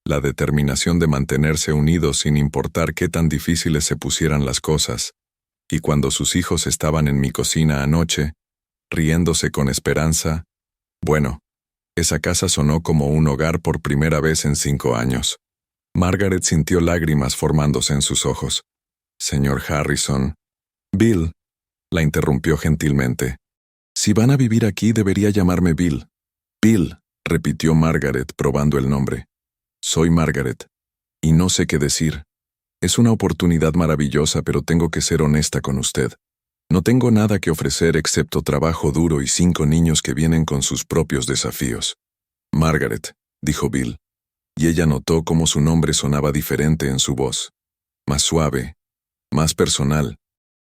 la determinación de mantenerse unidos sin importar qué tan difíciles se pusieran las cosas. Y cuando sus hijos estaban en mi cocina anoche, riéndose con Esperanza, bueno, esa casa sonó como un hogar por primera vez en 5 años». Margaret sintió lágrimas formándose en sus ojos. «Señor Harrison». «Bill», la interrumpió gentilmente. «Si van a vivir aquí debería llamarme Bill». «Bill», repitió Margaret probando el nombre. «Soy Margaret, y no sé qué decir. Es una oportunidad maravillosa, pero tengo que ser honesta con usted. No tengo nada que ofrecer excepto trabajo duro y 5 niños que vienen con sus propios desafíos». «Margaret», dijo Bill, y ella notó cómo su nombre sonaba diferente en su voz. Más suave, más personal.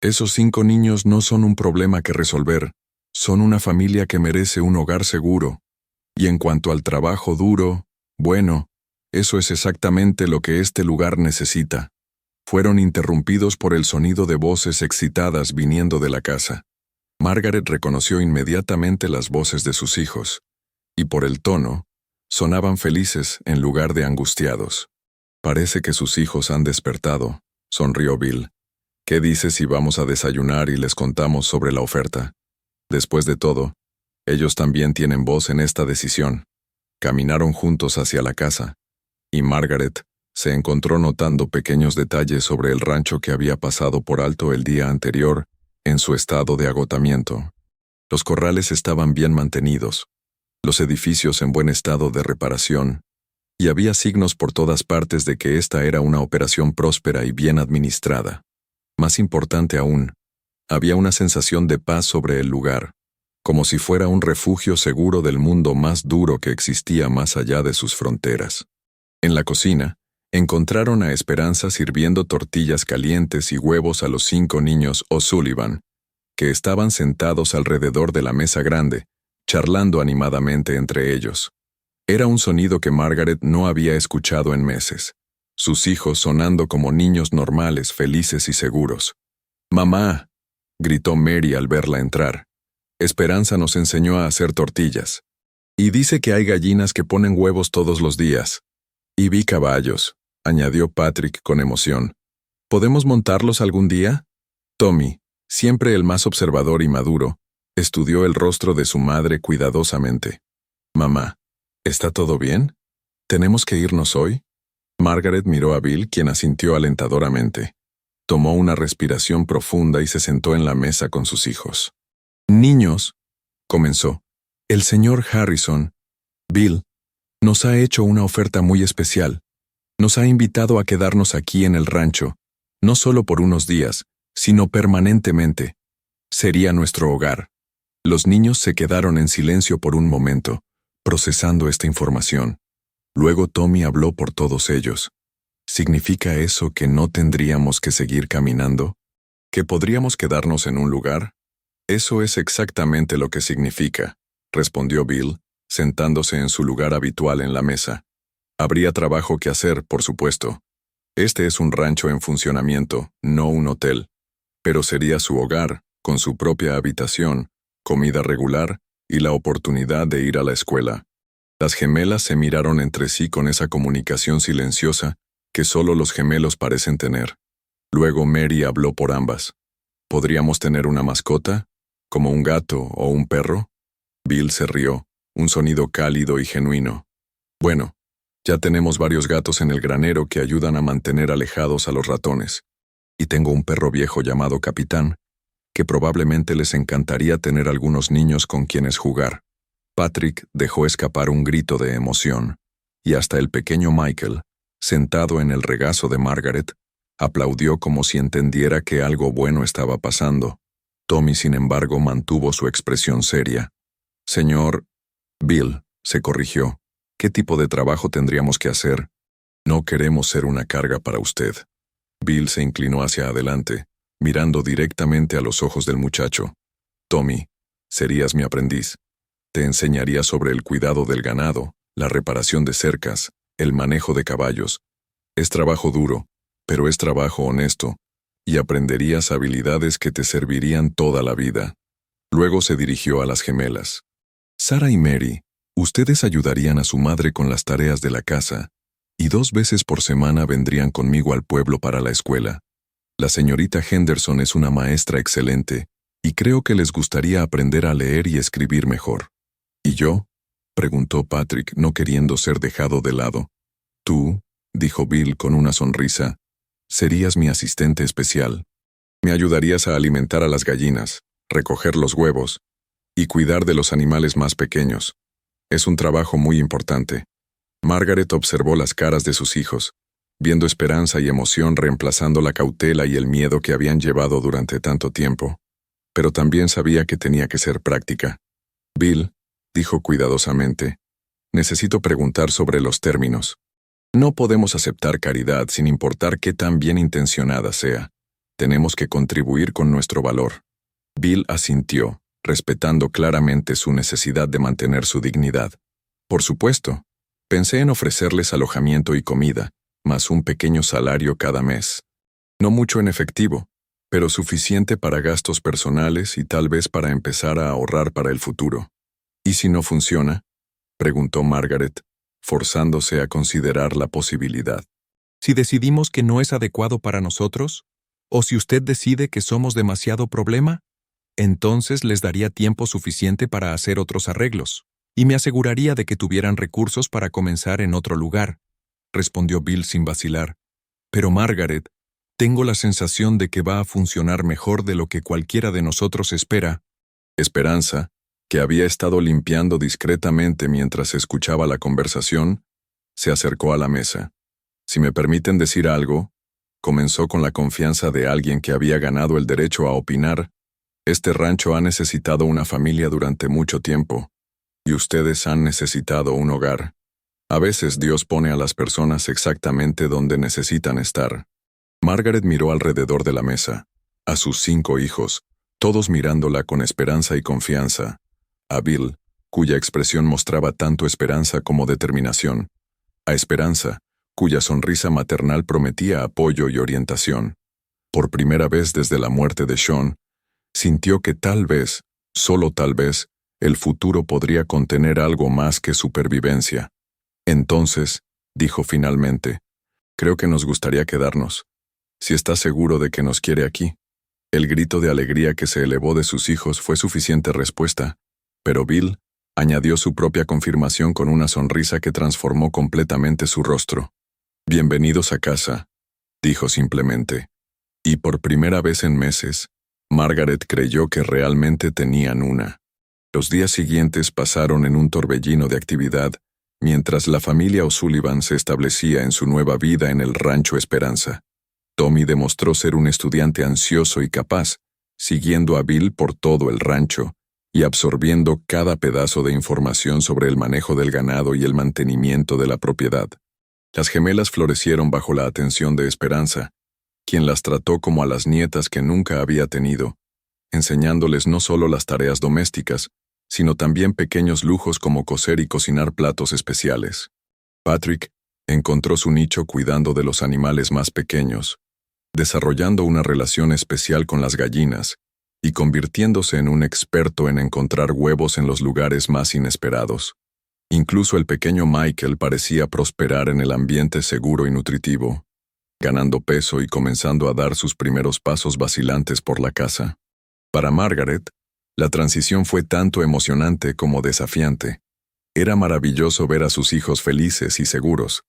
«Esos 5 niños no son un problema que resolver, son una familia que merece un hogar seguro. Y en cuanto al trabajo duro, bueno, eso es exactamente lo que este lugar necesita». Fueron interrumpidos por el sonido de voces excitadas viniendo de la casa. Margaret reconoció inmediatamente las voces de sus hijos, y por el tono, sonaban felices en lugar de angustiados. «Parece que sus hijos han despertado», sonrió Bill. «¿Qué dices si vamos a desayunar y les contamos sobre la oferta? Después de todo, ellos también tienen voz en esta decisión». Caminaron juntos hacia la casa, y Margaret se encontró notando pequeños detalles sobre el rancho que había pasado por alto el día anterior en su estado de agotamiento. Los corrales estaban bien mantenidos, los edificios en buen estado de reparación, y había signos por todas partes de que esta era una operación próspera y bien administrada. Más importante aún, había una sensación de paz sobre el lugar, como si fuera un refugio seguro del mundo más duro que existía más allá de sus fronteras. En la cocina, encontraron a Esperanza sirviendo tortillas calientes y huevos a los 5 niños O'Sullivan, que estaban sentados alrededor de la mesa grande, charlando animadamente entre ellos. Era un sonido que Margaret no había escuchado en meses. Sus hijos sonando como niños normales, felices y seguros. «¡Mamá!», gritó Mary al verla entrar. «Esperanza nos enseñó a hacer tortillas. Y dice que hay gallinas que ponen huevos todos los días. Y vi caballos», añadió Patrick con emoción. «¿Podemos montarlos algún día?» Tommy, siempre el más observador y maduro, estudió el rostro de su madre cuidadosamente. «Mamá, ¿está todo bien? ¿Tenemos que irnos hoy?» Margaret miró a Bill, quien asintió alentadoramente. Tomó una respiración profunda y se sentó en la mesa con sus hijos. «Niños», comenzó, «el señor Harrison, Bill, nos ha hecho una oferta muy especial. Nos ha invitado a quedarnos aquí en el rancho, no solo por unos días, sino permanentemente. Sería nuestro hogar». Los niños se quedaron en silencio por un momento, procesando esta información. Luego Tommy habló por todos ellos. ¿Significa eso que no tendríamos que seguir caminando? ¿Que podríamos quedarnos en un lugar? Eso es exactamente lo que significa, respondió Bill, sentándose en su lugar habitual en la mesa. Habría trabajo que hacer, por supuesto. Este es un rancho en funcionamiento, no un hotel. Pero sería su hogar, con su propia habitación, comida regular y la oportunidad de ir a la escuela. Las gemelas se miraron entre sí con esa comunicación silenciosa que solo los gemelos parecen tener. Luego Mary habló por ambas. ¿Podríamos tener una mascota, como un gato o un perro? Bill se rió, un sonido cálido y genuino. Bueno, ya tenemos varios gatos en el granero que ayudan a mantener alejados a los ratones. Y tengo un perro viejo llamado Capitán, que probablemente les encantaría tener algunos niños con quienes jugar. Patrick dejó escapar un grito de emoción, y hasta el pequeño Michael, sentado en el regazo de Margaret, aplaudió como si entendiera que algo bueno estaba pasando. Tommy, sin embargo, mantuvo su expresión seria. «Señor Bill», se corrigió, «¿qué tipo de trabajo tendríamos que hacer? No queremos ser una carga para usted». Bill se inclinó hacia adelante, mirando directamente a los ojos del muchacho. «Tommy, serías mi aprendiz. Te enseñaría sobre el cuidado del ganado, la reparación de cercas, el manejo de caballos. Es trabajo duro, pero es trabajo honesto, y aprenderías habilidades que te servirían toda la vida». Luego se dirigió a las gemelas. «Sarah y Mary, ustedes ayudarían a su madre con las tareas de la casa, y 2 veces por semana vendrían conmigo al pueblo para la escuela. La señorita Henderson es una maestra excelente, y creo que les gustaría aprender a leer y escribir mejor». «¿Y yo?», preguntó Patrick, no queriendo ser dejado de lado. «Tú», dijo Bill con una sonrisa, «serías mi asistente especial. Me ayudarías a alimentar a las gallinas, recoger los huevos y cuidar de los animales más pequeños. Es un trabajo muy importante». Margaret observó las caras de sus hijos, viendo esperanza y emoción reemplazando la cautela y el miedo que habían llevado durante tanto tiempo. Pero también sabía que tenía que ser práctica. «Bill», dijo cuidadosamente, «necesito preguntar sobre los términos. No podemos aceptar caridad sin importar qué tan bien intencionada sea. Tenemos que contribuir con nuestro valor». Bill asintió, respetando claramente su necesidad de mantener su dignidad. «Por supuesto. Pensé en ofrecerles alojamiento y comida, más un pequeño salario cada mes. No mucho en efectivo, pero suficiente para gastos personales y tal vez para empezar a ahorrar para el futuro». «¿Y si no funciona?», preguntó Margaret, forzándose a considerar la posibilidad. «Si decidimos que no es adecuado para nosotros, o si usted decide que somos demasiado problema, entonces les daría tiempo suficiente para hacer otros arreglos. y me aseguraría de que tuvieran recursos para comenzar en otro lugar, respondió Bill sin vacilar. Pero Margaret, tengo la sensación de que va a funcionar mejor de lo que cualquiera de nosotros espera. Esperanza, que había estado limpiando discretamente mientras escuchaba la conversación, se acercó a la mesa. Si me permiten decir algo, comenzó con la confianza de alguien que había ganado el derecho a opinar. Este rancho ha necesitado una familia durante mucho tiempo, y ustedes han necesitado un hogar. A veces Dios pone a las personas exactamente donde necesitan estar. Margaret miró alrededor de la mesa, a sus 5 hijos, todos mirándola con esperanza y confianza. A Bill, cuya expresión mostraba tanto esperanza como determinación. A Esperanza, cuya sonrisa maternal prometía apoyo y orientación. Por primera vez desde la muerte de Sean, sintió que tal vez, solo tal vez, el futuro podría contener algo más que supervivencia. Entonces, dijo finalmente, creo que nos gustaría quedarnos. Si está seguro de que nos quiere aquí. El grito de alegría que se elevó de sus hijos fue suficiente respuesta, pero Bill añadió su propia confirmación con una sonrisa que transformó completamente su rostro. Bienvenidos a casa, dijo simplemente. Y por primera vez en meses, Margaret creyó que realmente tenían una. Los días siguientes pasaron en un torbellino de actividad, mientras la familia O'Sullivan se establecía en su nueva vida en el Rancho Esperanza. Tommy demostró ser un estudiante ansioso y capaz, siguiendo a Bill por todo el rancho y absorbiendo cada pedazo de información sobre el manejo del ganado y el mantenimiento de la propiedad. Las gemelas florecieron bajo la atención de Esperanza, quien las trató como a las nietas que nunca había tenido, enseñándoles no solo las tareas domésticas, sino también pequeños lujos como coser y cocinar platos especiales. Patrick encontró su nicho cuidando de los animales más pequeños, desarrollando una relación especial con las gallinas y convirtiéndose en un experto en encontrar huevos en los lugares más inesperados. Incluso el pequeño Michael parecía prosperar en el ambiente seguro y nutritivo, ganando peso y comenzando a dar sus primeros pasos vacilantes por la casa. Para Margaret, la transición fue tanto emocionante como desafiante. Era maravilloso ver a sus hijos felices y seguros,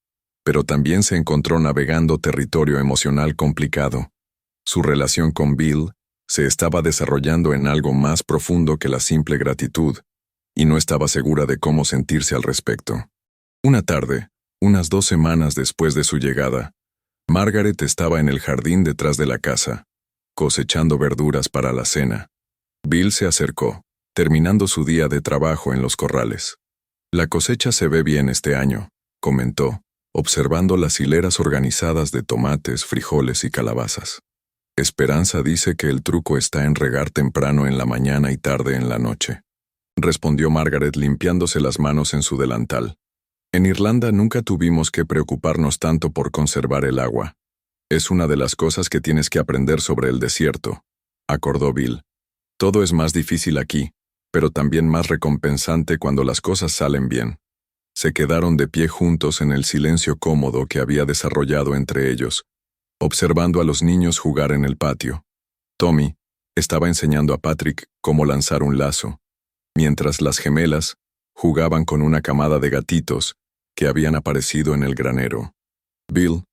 pero también se encontró navegando territorio emocional complicado. Su relación con Bill se estaba desarrollando en algo más profundo que la simple gratitud, y no estaba segura de cómo sentirse al respecto. Una tarde, unas 2 semanas después de su llegada, Margaret estaba en el jardín detrás de la casa, cosechando verduras para la cena. Bill se acercó, terminando su día de trabajo en los corrales. La cosecha se ve bien este año, comentó, observando las hileras organizadas de tomates, frijoles y calabazas. Esperanza dice que el truco está en regar temprano en la mañana y tarde en la noche, respondió Margaret limpiándose las manos en su delantal. En Irlanda nunca tuvimos que preocuparnos tanto por conservar el agua. Es una de las cosas que tienes que aprender sobre el desierto, acordó Bill. Todo es más difícil aquí, pero también más recompensante cuando las cosas salen bien. Se quedaron de pie juntos en el silencio cómodo que había desarrollado entre ellos, observando a los niños jugar en el patio. Tommy estaba enseñando a Patrick cómo lanzar un lazo, mientras las gemelas jugaban con una camada de gatitos que habían aparecido en el granero. Bill,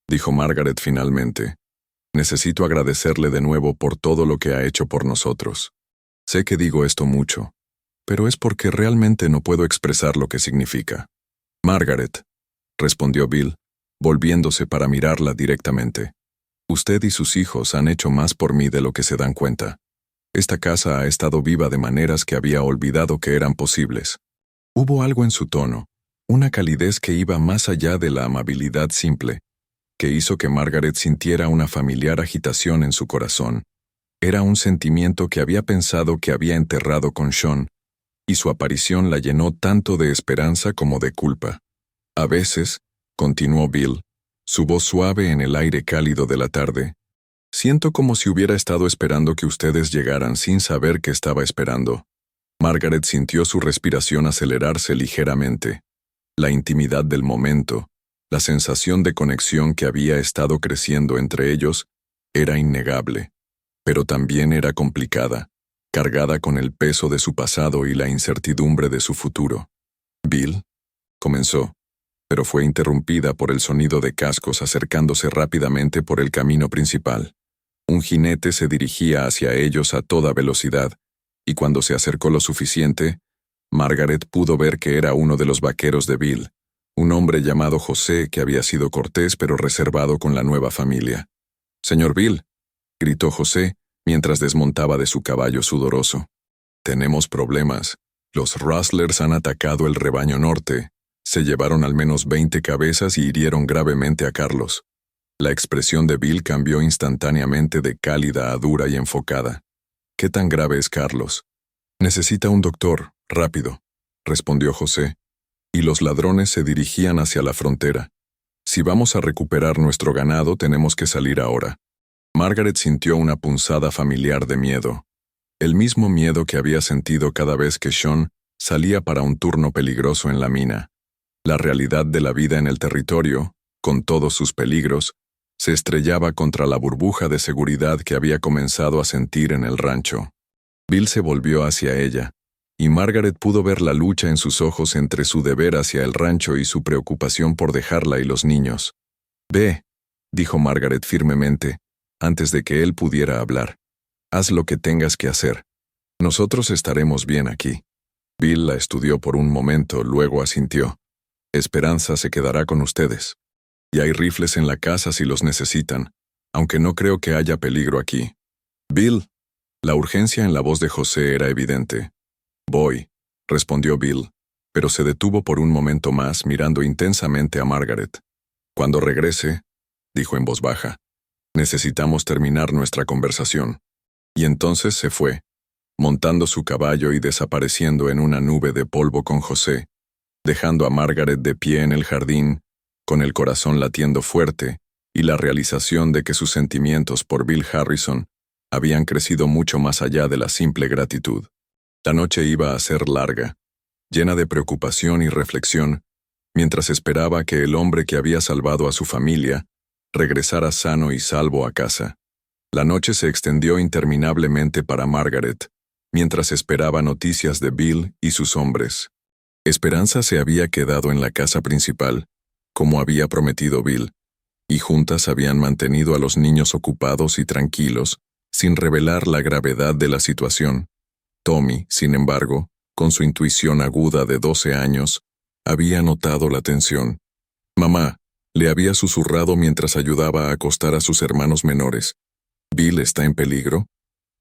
dijo Margaret finalmente, necesito agradecerle de nuevo por todo lo que ha hecho por nosotros. Sé que digo esto mucho, pero es porque realmente no puedo expresar lo que significa. Margaret, respondió Bill, volviéndose para mirarla directamente. Usted y sus hijos han hecho más por mí de lo que se dan cuenta. Esta casa ha estado viva de maneras que había olvidado que eran posibles. Hubo algo en su tono, una calidez que iba más allá de la amabilidad simple, que hizo que Margaret sintiera una familiar agitación en su corazón. Era un sentimiento que había pensado que había enterrado con Sean, y su aparición la llenó tanto de esperanza como de culpa. A veces, continuó Bill, su voz suave en el aire cálido de la tarde, siento como si hubiera estado esperando que ustedes llegaran sin saber que estaba esperando. Margaret sintió su respiración acelerarse ligeramente. La intimidad del momento, la sensación de conexión que había estado creciendo entre ellos, era innegable, pero también era complicada, cargada con el peso de su pasado y la incertidumbre de su futuro. «Bill», comenzó, pero fue interrumpida por el sonido de cascos acercándose rápidamente por el camino principal. Un jinete se dirigía hacia ellos a toda velocidad, y cuando se acercó lo suficiente, Margaret pudo ver que era uno de los vaqueros de Bill, un hombre llamado José que había sido cortés pero reservado con la nueva familia. «Señor Bill», gritó José mientras desmontaba de su caballo sudoroso. «Tenemos problemas. Los Rustlers han atacado el rebaño norte. Se llevaron al menos 20 cabezas y hirieron gravemente a Carlos». La expresión de Bill cambió instantáneamente de cálida a dura y enfocada. «¿Qué tan grave es Carlos?» «Necesita un doctor, rápido», respondió José, y los ladrones se dirigían hacia la frontera. «Si vamos a recuperar nuestro ganado, tenemos que salir ahora». Margaret sintió una punzada familiar de miedo. El mismo miedo que había sentido cada vez que Sean salía para un turno peligroso en la mina. La realidad de la vida en el territorio, con todos sus peligros, se estrellaba contra la burbuja de seguridad que había comenzado a sentir en el rancho. Bill se volvió hacia ella, y Margaret pudo ver la lucha en sus ojos entre su deber hacia el rancho y su preocupación por dejarla y los niños. «Ve», dijo Margaret firmemente, antes de que él pudiera hablar. «Haz lo que tengas que hacer. Nosotros estaremos bien aquí». Bill la estudió por un momento, luego asintió. «Esperanza se quedará con ustedes. Y hay rifles en la casa si los necesitan, aunque no creo que haya peligro aquí». «Bill». La urgencia en la voz de José era evidente. «Voy», respondió Bill, pero se detuvo por un momento más mirando intensamente a Margaret. «Cuando regrese», dijo en voz baja, «necesitamos terminar nuestra conversación». Y entonces se fue, montando su caballo y desapareciendo en una nube de polvo con José, dejando a Margaret de pie en el jardín, con el corazón latiendo fuerte y la realización de que sus sentimientos por Bill Harrison habían crecido mucho más allá de la simple gratitud. La noche iba a ser larga, llena de preocupación y reflexión, mientras esperaba que el hombre que había salvado a su familia regresara sano y salvo a casa. La noche se extendió interminablemente para Margaret, mientras esperaba noticias de Bill y sus hombres. Esperanza se había quedado en la casa principal, como había prometido Bill, y juntas habían mantenido a los niños ocupados y tranquilos, sin revelar la gravedad de la situación. Tommy, sin embargo, con su intuición aguda de 12 años, había notado la tensión. «Mamá», le había susurrado mientras ayudaba a acostar a sus hermanos menores. «¿Bill está en peligro?»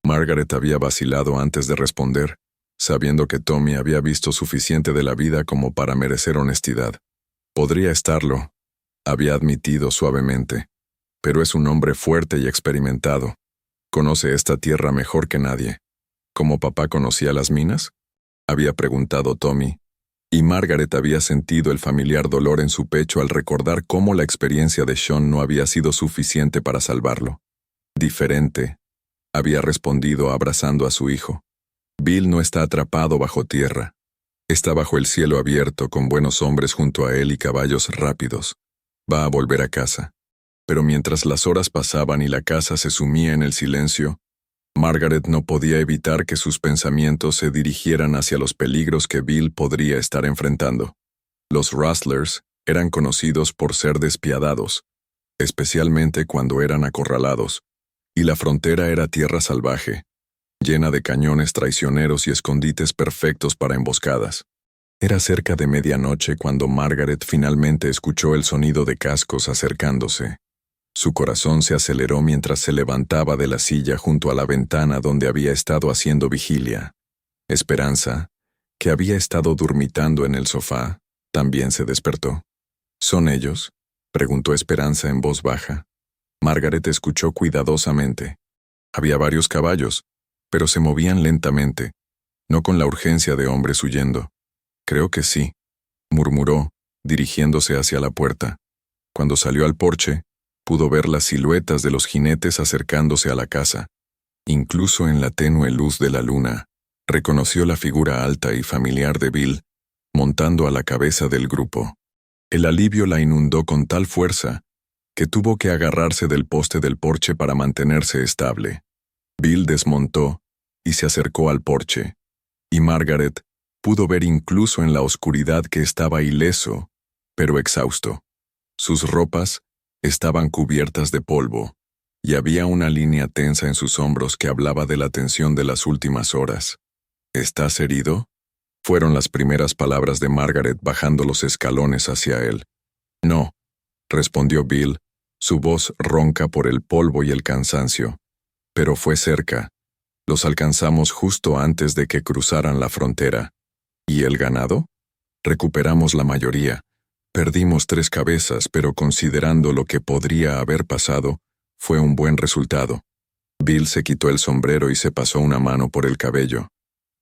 Margaret había vacilado antes de responder, sabiendo que Tommy había visto suficiente de la vida como para merecer honestidad. «Podría estarlo», había admitido suavemente, «pero es un hombre fuerte y experimentado. Conoce esta tierra mejor que nadie». «¿Cómo papá conocía las minas?», había preguntado Tommy, y Margaret había sentido el familiar dolor en su pecho al recordar cómo la experiencia de Sean no había sido suficiente para salvarlo. «Diferente», había respondido abrazando a su hijo. «Bill no está atrapado bajo tierra. Está bajo el cielo abierto con buenos hombres junto a él y caballos rápidos. Va a volver a casa». Pero mientras las horas pasaban y la casa se sumía en el silencio, Margaret no podía evitar que sus pensamientos se dirigieran hacia los peligros que Bill podría estar enfrentando. Los Rustlers eran conocidos por ser despiadados, especialmente cuando eran acorralados, y la frontera era tierra salvaje, llena de cañones traicioneros y escondites perfectos para emboscadas. Era cerca de medianoche cuando Margaret finalmente escuchó el sonido de cascos acercándose. Su corazón se aceleró mientras se levantaba de la silla junto a la ventana donde había estado haciendo vigilia. Esperanza, que había estado dormitando en el sofá, también se despertó. «¿Son ellos?», preguntó Esperanza en voz baja. Margaret escuchó cuidadosamente. Había varios caballos, pero se movían lentamente, no con la urgencia de hombres huyendo. «Creo que sí», murmuró, dirigiéndose hacia la puerta. Cuando salió al porche, pudo ver las siluetas de los jinetes acercándose a la casa. Incluso en la tenue luz de la luna, reconoció la figura alta y familiar de Bill, montando a la cabeza del grupo. El alivio la inundó con tal fuerza que tuvo que agarrarse del poste del porche para mantenerse estable. Bill desmontó, y se acercó al porche. Y Margaret pudo ver incluso en la oscuridad que estaba ileso, pero exhausto. Sus ropas estaban cubiertas de polvo, y había una línea tensa en sus hombros que hablaba de la tensión de las últimas horas. ¿Estás herido? Fueron las primeras palabras de Margaret bajando los escalones hacia él. No, respondió Bill, su voz ronca por el polvo y el cansancio. Pero fue cerca. Los alcanzamos justo antes de que cruzaran la frontera. ¿Y el ganado? Recuperamos la mayoría. Perdimos 3 cabezas, pero considerando lo que podría haber pasado, fue un buen resultado. Bill se quitó el sombrero y se pasó una mano por el cabello.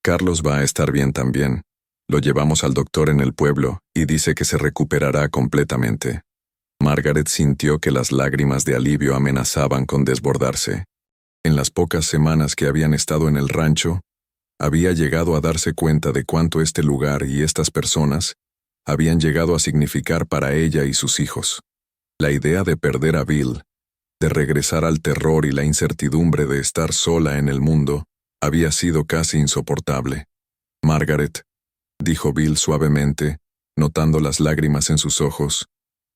Carlos va a estar bien también. Lo llevamos al doctor en el pueblo y dice que se recuperará completamente. Margaret sintió que las lágrimas de alivio amenazaban con desbordarse. En las pocas semanas que habían estado en el rancho, había llegado a darse cuenta de cuánto este lugar y estas personas habían llegado a significar para ella y sus hijos. La idea de perder a Bill, de regresar al terror y la incertidumbre de estar sola en el mundo, había sido casi insoportable. Margaret, dijo Bill suavemente, notando las lágrimas en sus ojos.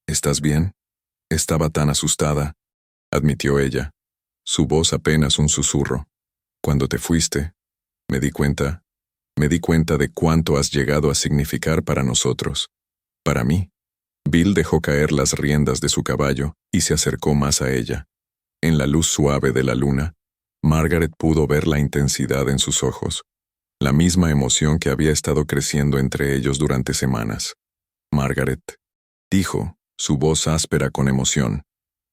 ¿Estás bien? Estaba tan asustada, admitió ella, su voz apenas un susurro. Cuando te fuiste, me di cuenta de cuánto has llegado a significar para nosotros. Para mí. Bill dejó caer las riendas de su caballo y se acercó más a ella. En la luz suave de la luna, Margaret pudo ver la intensidad en sus ojos, la misma emoción que había estado creciendo entre ellos durante semanas. Margaret, dijo, su voz áspera con emoción,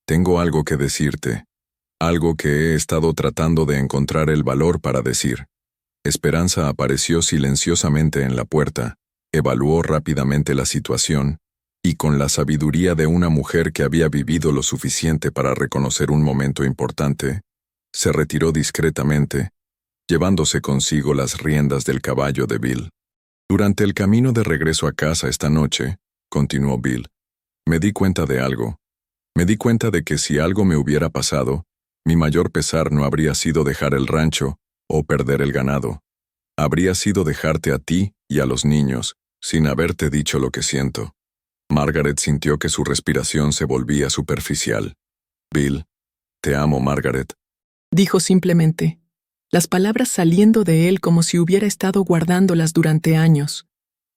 tengo algo que decirte, algo que he estado tratando de encontrar el valor para decir. Esperanza apareció silenciosamente en la puerta, evaluó rápidamente la situación, y con la sabiduría de una mujer que había vivido lo suficiente para reconocer un momento importante, se retiró discretamente, llevándose consigo las riendas del caballo de Bill. Durante el camino de regreso a casa esta noche, continuó Bill, me di cuenta de algo. Me di cuenta de que si algo me hubiera pasado, mi mayor pesar no habría sido dejar el rancho o perder el ganado. Habría sido dejarte a ti y a los niños, sin haberte dicho lo que siento. Margaret sintió que su respiración se volvía superficial. Bill, te amo, Margaret. Dijo simplemente, las palabras saliendo de él como si hubiera estado guardándolas durante años.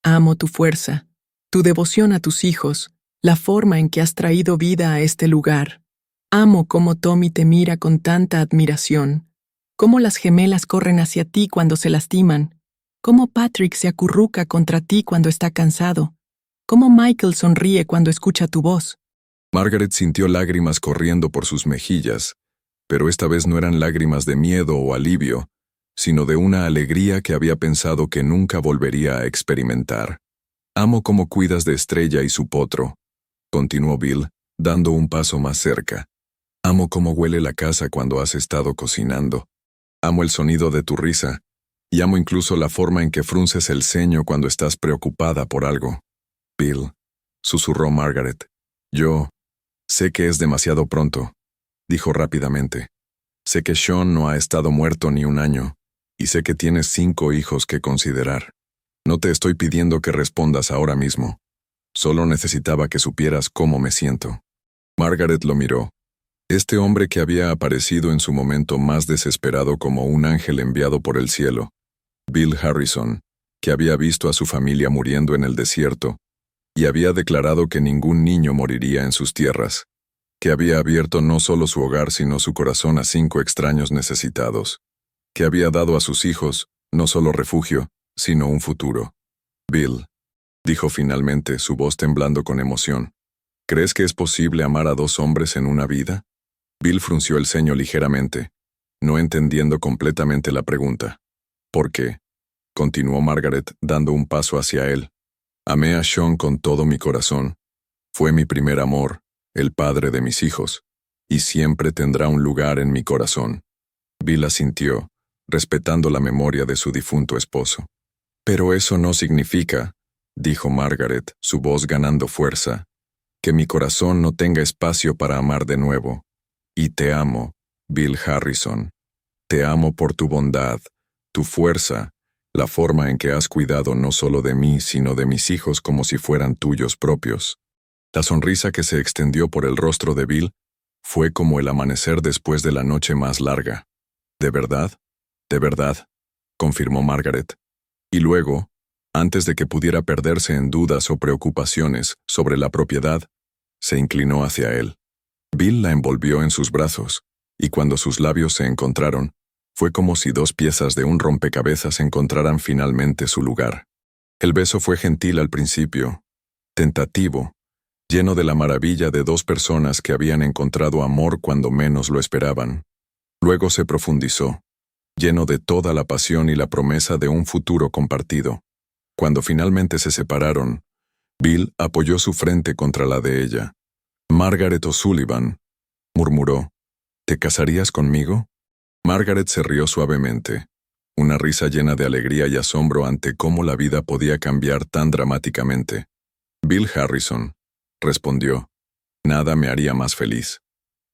Amo tu fuerza, tu devoción a tus hijos, la forma en que has traído vida a este lugar. Amo cómo Tommy te mira con tanta admiración, cómo las gemelas corren hacia ti cuando se lastiman, cómo Patrick se acurruca contra ti cuando está cansado, cómo Michael sonríe cuando escucha tu voz. Margaret sintió lágrimas corriendo por sus mejillas, pero esta vez no eran lágrimas de miedo o alivio, sino de una alegría que había pensado que nunca volvería a experimentar. Amo cómo cuidas de Estrella y su potro, continuó Bill, dando un paso más cerca. Amo cómo huele la casa cuando has estado cocinando. Amo el sonido de tu risa, y amo incluso la forma en que frunces el ceño cuando estás preocupada por algo. Bill, susurró Margaret. Yo sé que es demasiado pronto, dijo rápidamente. Sé que Sean no ha estado muerto ni un año, y sé que tienes 5 hijos que considerar. No te estoy pidiendo que respondas ahora mismo. Solo necesitaba que supieras cómo me siento. Margaret lo miró. Este hombre que había aparecido en su momento más desesperado como un ángel enviado por el cielo, Bill Harrison, que había visto a su familia muriendo en el desierto, y había declarado que ningún niño moriría en sus tierras, que había abierto no solo su hogar sino su corazón a 5 extraños necesitados, que había dado a sus hijos no solo refugio, sino un futuro. Bill, dijo finalmente, su voz temblando con emoción, ¿crees que es posible amar a 2 hombres en una vida? Bill frunció el ceño ligeramente, no entendiendo completamente la pregunta. ¿Por qué? Continuó Margaret, dando un paso hacia él. Amé a Sean con todo mi corazón. Fue mi primer amor, el padre de mis hijos, y siempre tendrá un lugar en mi corazón. Bill asintió, respetando la memoria de su difunto esposo. Pero eso no significa, dijo Margaret, su voz ganando fuerza, que mi corazón no tenga espacio para amar de nuevo. Y te amo, Bill Harrison. Te amo por tu bondad, tu fuerza, la forma en que has cuidado no solo de mí, sino de mis hijos como si fueran tuyos propios. La sonrisa que se extendió por el rostro de Bill fue como el amanecer después de la noche más larga. ¿De verdad? De verdad, confirmó Margaret. Y luego, antes de que pudiera perderse en dudas o preocupaciones sobre la propiedad, se inclinó hacia él. Bill la envolvió en sus brazos, y cuando sus labios se encontraron, fue como si dos piezas de un rompecabezas encontraran finalmente su lugar. El beso fue gentil al principio, tentativo, lleno de la maravilla de dos personas que habían encontrado amor cuando menos lo esperaban. Luego se profundizó, lleno de toda la pasión y la promesa de un futuro compartido. Cuando finalmente se separaron, Bill apoyó su frente contra la de ella. «Margaret O'Sullivan», murmuró, «¿te casarías conmigo?» Margaret se rió suavemente, una risa llena de alegría y asombro ante cómo la vida podía cambiar tan dramáticamente. «Bill Harrison», respondió, «nada me haría más feliz».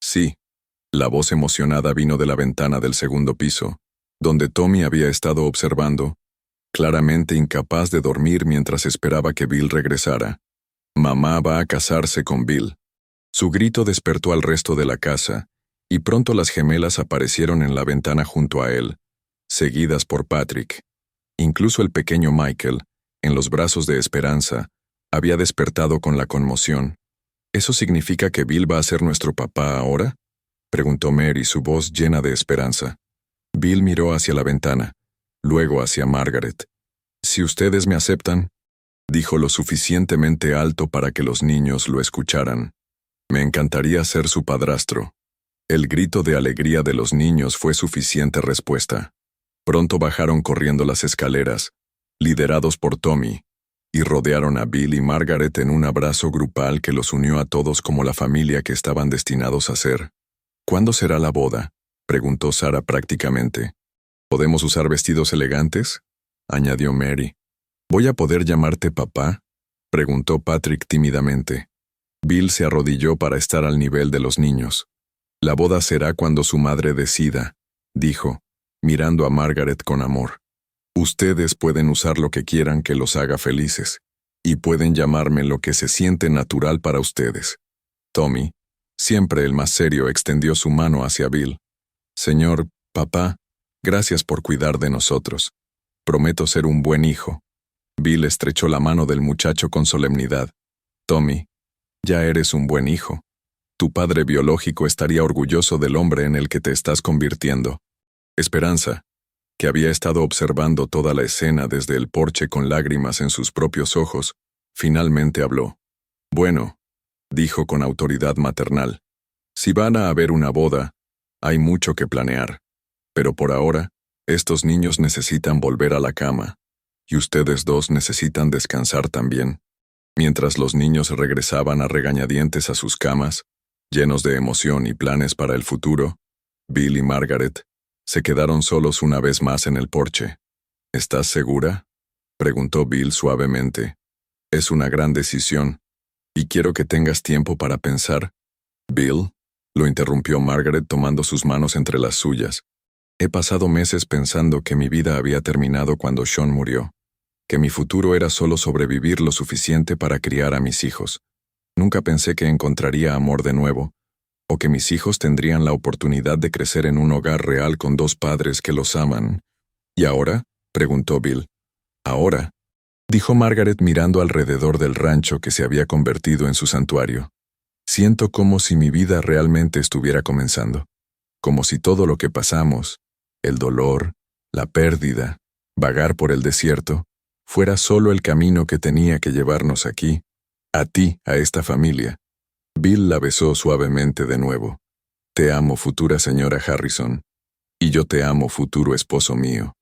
«Sí». La voz emocionada vino de la ventana del segundo piso, donde Tommy había estado observando, claramente incapaz de dormir mientras esperaba que Bill regresara. «Mamá va a casarse con Bill». Su grito despertó al resto de la casa, y pronto las gemelas aparecieron en la ventana junto a él, seguidas por Patrick. Incluso el pequeño Michael, en los brazos de Esperanza, había despertado con la conmoción. «¿Eso significa que Bill va a ser nuestro papá ahora?», preguntó Mary, su voz llena de esperanza. Bill miró hacia la ventana, luego hacia Margaret. «Si ustedes me aceptan», dijo lo suficientemente alto para que los niños lo escucharan. «Me encantaría ser su padrastro». El grito de alegría de los niños fue suficiente respuesta. Pronto bajaron corriendo las escaleras, liderados por Tommy, y rodearon a Bill y Margaret en un abrazo grupal que los unió a todos como la familia que estaban destinados a ser. «¿Cuándo será la boda?», preguntó Sarah prácticamente. «¿Podemos usar vestidos elegantes?», añadió Mary. «¿Voy a poder llamarte papá?», preguntó Patrick tímidamente. Bill se arrodilló para estar al nivel de los niños. «La boda será cuando su madre decida», dijo, mirando a Margaret con amor. «Ustedes pueden usar lo que quieran que los haga felices, y pueden llamarme lo que se siente natural para ustedes». Tommy, siempre el más serio, extendió su mano hacia Bill. «Señor, papá, gracias por cuidar de nosotros. Prometo ser un buen hijo». Bill estrechó la mano del muchacho con solemnidad. «Tommy, ya eres un buen hijo. Tu padre biológico estaría orgulloso del hombre en el que te estás convirtiendo». Esperanza, que había estado observando toda la escena desde el porche con lágrimas en sus propios ojos, finalmente habló. «Bueno», dijo con autoridad maternal, «si van a haber una boda, hay mucho que planear. Pero por ahora, estos niños necesitan volver a la cama, y ustedes dos necesitan descansar también». Mientras los niños regresaban a regañadientes a sus camas, llenos de emoción y planes para el futuro, Bill y Margaret se quedaron solos una vez más en el porche. «¿Estás segura?», preguntó Bill suavemente. «Es una gran decisión, y quiero que tengas tiempo para pensar». «Bill», lo interrumpió Margaret tomando sus manos entre las suyas. «He pasado meses pensando que mi vida había terminado cuando Sean murió, que mi futuro era solo sobrevivir lo suficiente para criar a mis hijos. Nunca pensé que encontraría amor de nuevo, o que mis hijos tendrían la oportunidad de crecer en un hogar real con dos padres que los aman». «¿Y ahora?», preguntó Bill. «Ahora», dijo Margaret mirando alrededor del rancho que se había convertido en su santuario. «Siento como si mi vida realmente estuviera comenzando, como si todo lo que pasamos, el dolor, la pérdida, vagar por el desierto, fuera solo el camino que tenía que llevarnos aquí, a ti, a esta familia». Bill la besó suavemente de nuevo. «Te amo, futura señora Harrison, y yo te amo, futuro esposo mío».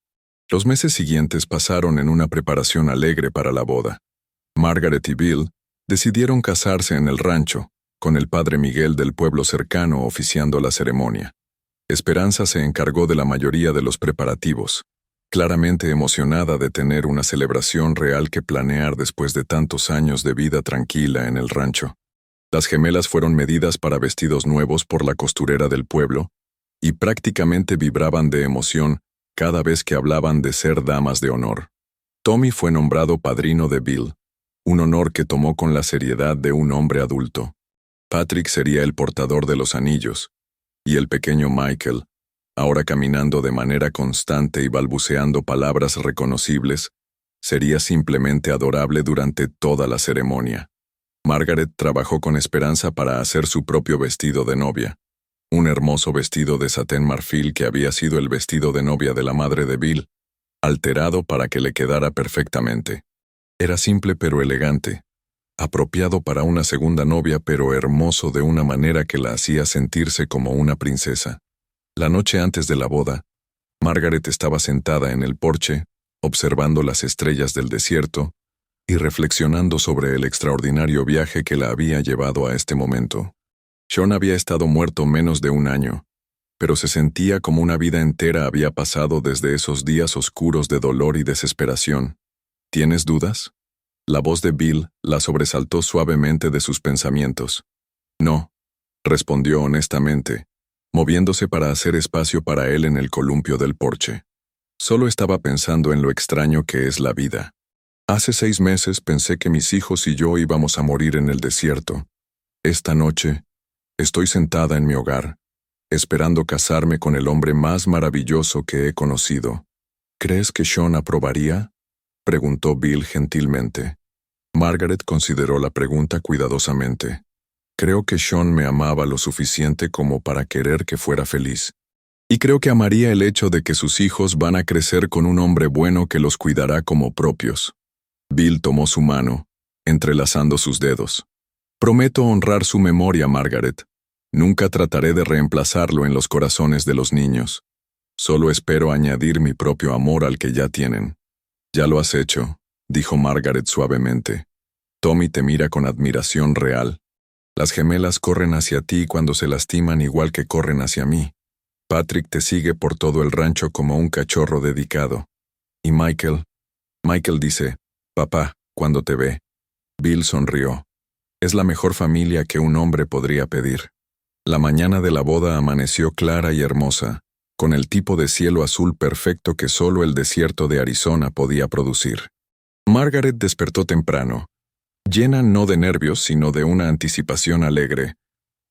Los meses siguientes pasaron en una preparación alegre para la boda. Margaret y Bill decidieron casarse en el rancho, con el padre Miguel del pueblo cercano oficiando la ceremonia. Esperanza se encargó de la mayoría de los preparativos, claramente emocionada de tener una celebración real que planear después de tantos años de vida tranquila en el rancho. Las gemelas fueron medidas para vestidos nuevos por la costurera del pueblo, y prácticamente vibraban de emoción cada vez que hablaban de ser damas de honor. Tommy fue nombrado padrino de Bill, un honor que tomó con la seriedad de un hombre adulto. Patrick sería el portador de los anillos, y el pequeño Michael, ahora caminando de manera constante y balbuceando palabras reconocibles, sería simplemente adorable durante toda la ceremonia. Margaret trabajó con esperanza para hacer su propio vestido de novia, un hermoso vestido de satén marfil que había sido el vestido de novia de la madre de Bill, alterado para que le quedara perfectamente. Era simple pero elegante, apropiado para una segunda novia pero hermoso de una manera que la hacía sentirse como una princesa. La noche antes de la boda, Margaret estaba sentada en el porche, observando las estrellas del desierto y reflexionando sobre el extraordinario viaje que la había llevado a este momento. Sean había estado muerto menos de un año, pero se sentía como una vida entera había pasado desde esos días oscuros de dolor y desesperación. ¿Tienes dudas? La voz de Bill la sobresaltó suavemente de sus pensamientos. No, respondió honestamente, moviéndose para hacer espacio para él en el columpio del porche. Solo estaba pensando en lo extraño que es la vida. Hace 6 meses pensé que mis hijos y yo íbamos a morir en el desierto. Esta noche, estoy sentada en mi hogar, esperando casarme con el hombre más maravilloso que he conocido. ¿Crees que Sean aprobaría?, preguntó Bill gentilmente. Margaret consideró la pregunta cuidadosamente. Creo que Sean me amaba lo suficiente como para querer que fuera feliz. Y creo que amaría el hecho de que sus hijos van a crecer con un hombre bueno que los cuidará como propios. Bill tomó su mano, entrelazando sus dedos. Prometo honrar su memoria, Margaret. Nunca trataré de reemplazarlo en los corazones de los niños. Solo espero añadir mi propio amor al que ya tienen. Ya lo has hecho, dijo Margaret suavemente. Tommy te mira con admiración real. Las gemelas corren hacia ti cuando se lastiman igual que corren hacia mí. Patrick te sigue por todo el rancho como un cachorro dedicado. Y Michael dice, papá, cuando te ve. Bill sonrió. Es la mejor familia que un hombre podría pedir. La mañana de la boda amaneció clara y hermosa, con el tipo de cielo azul perfecto que solo el desierto de Arizona podía producir. Margaret despertó temprano, llena no de nervios sino de una anticipación alegre.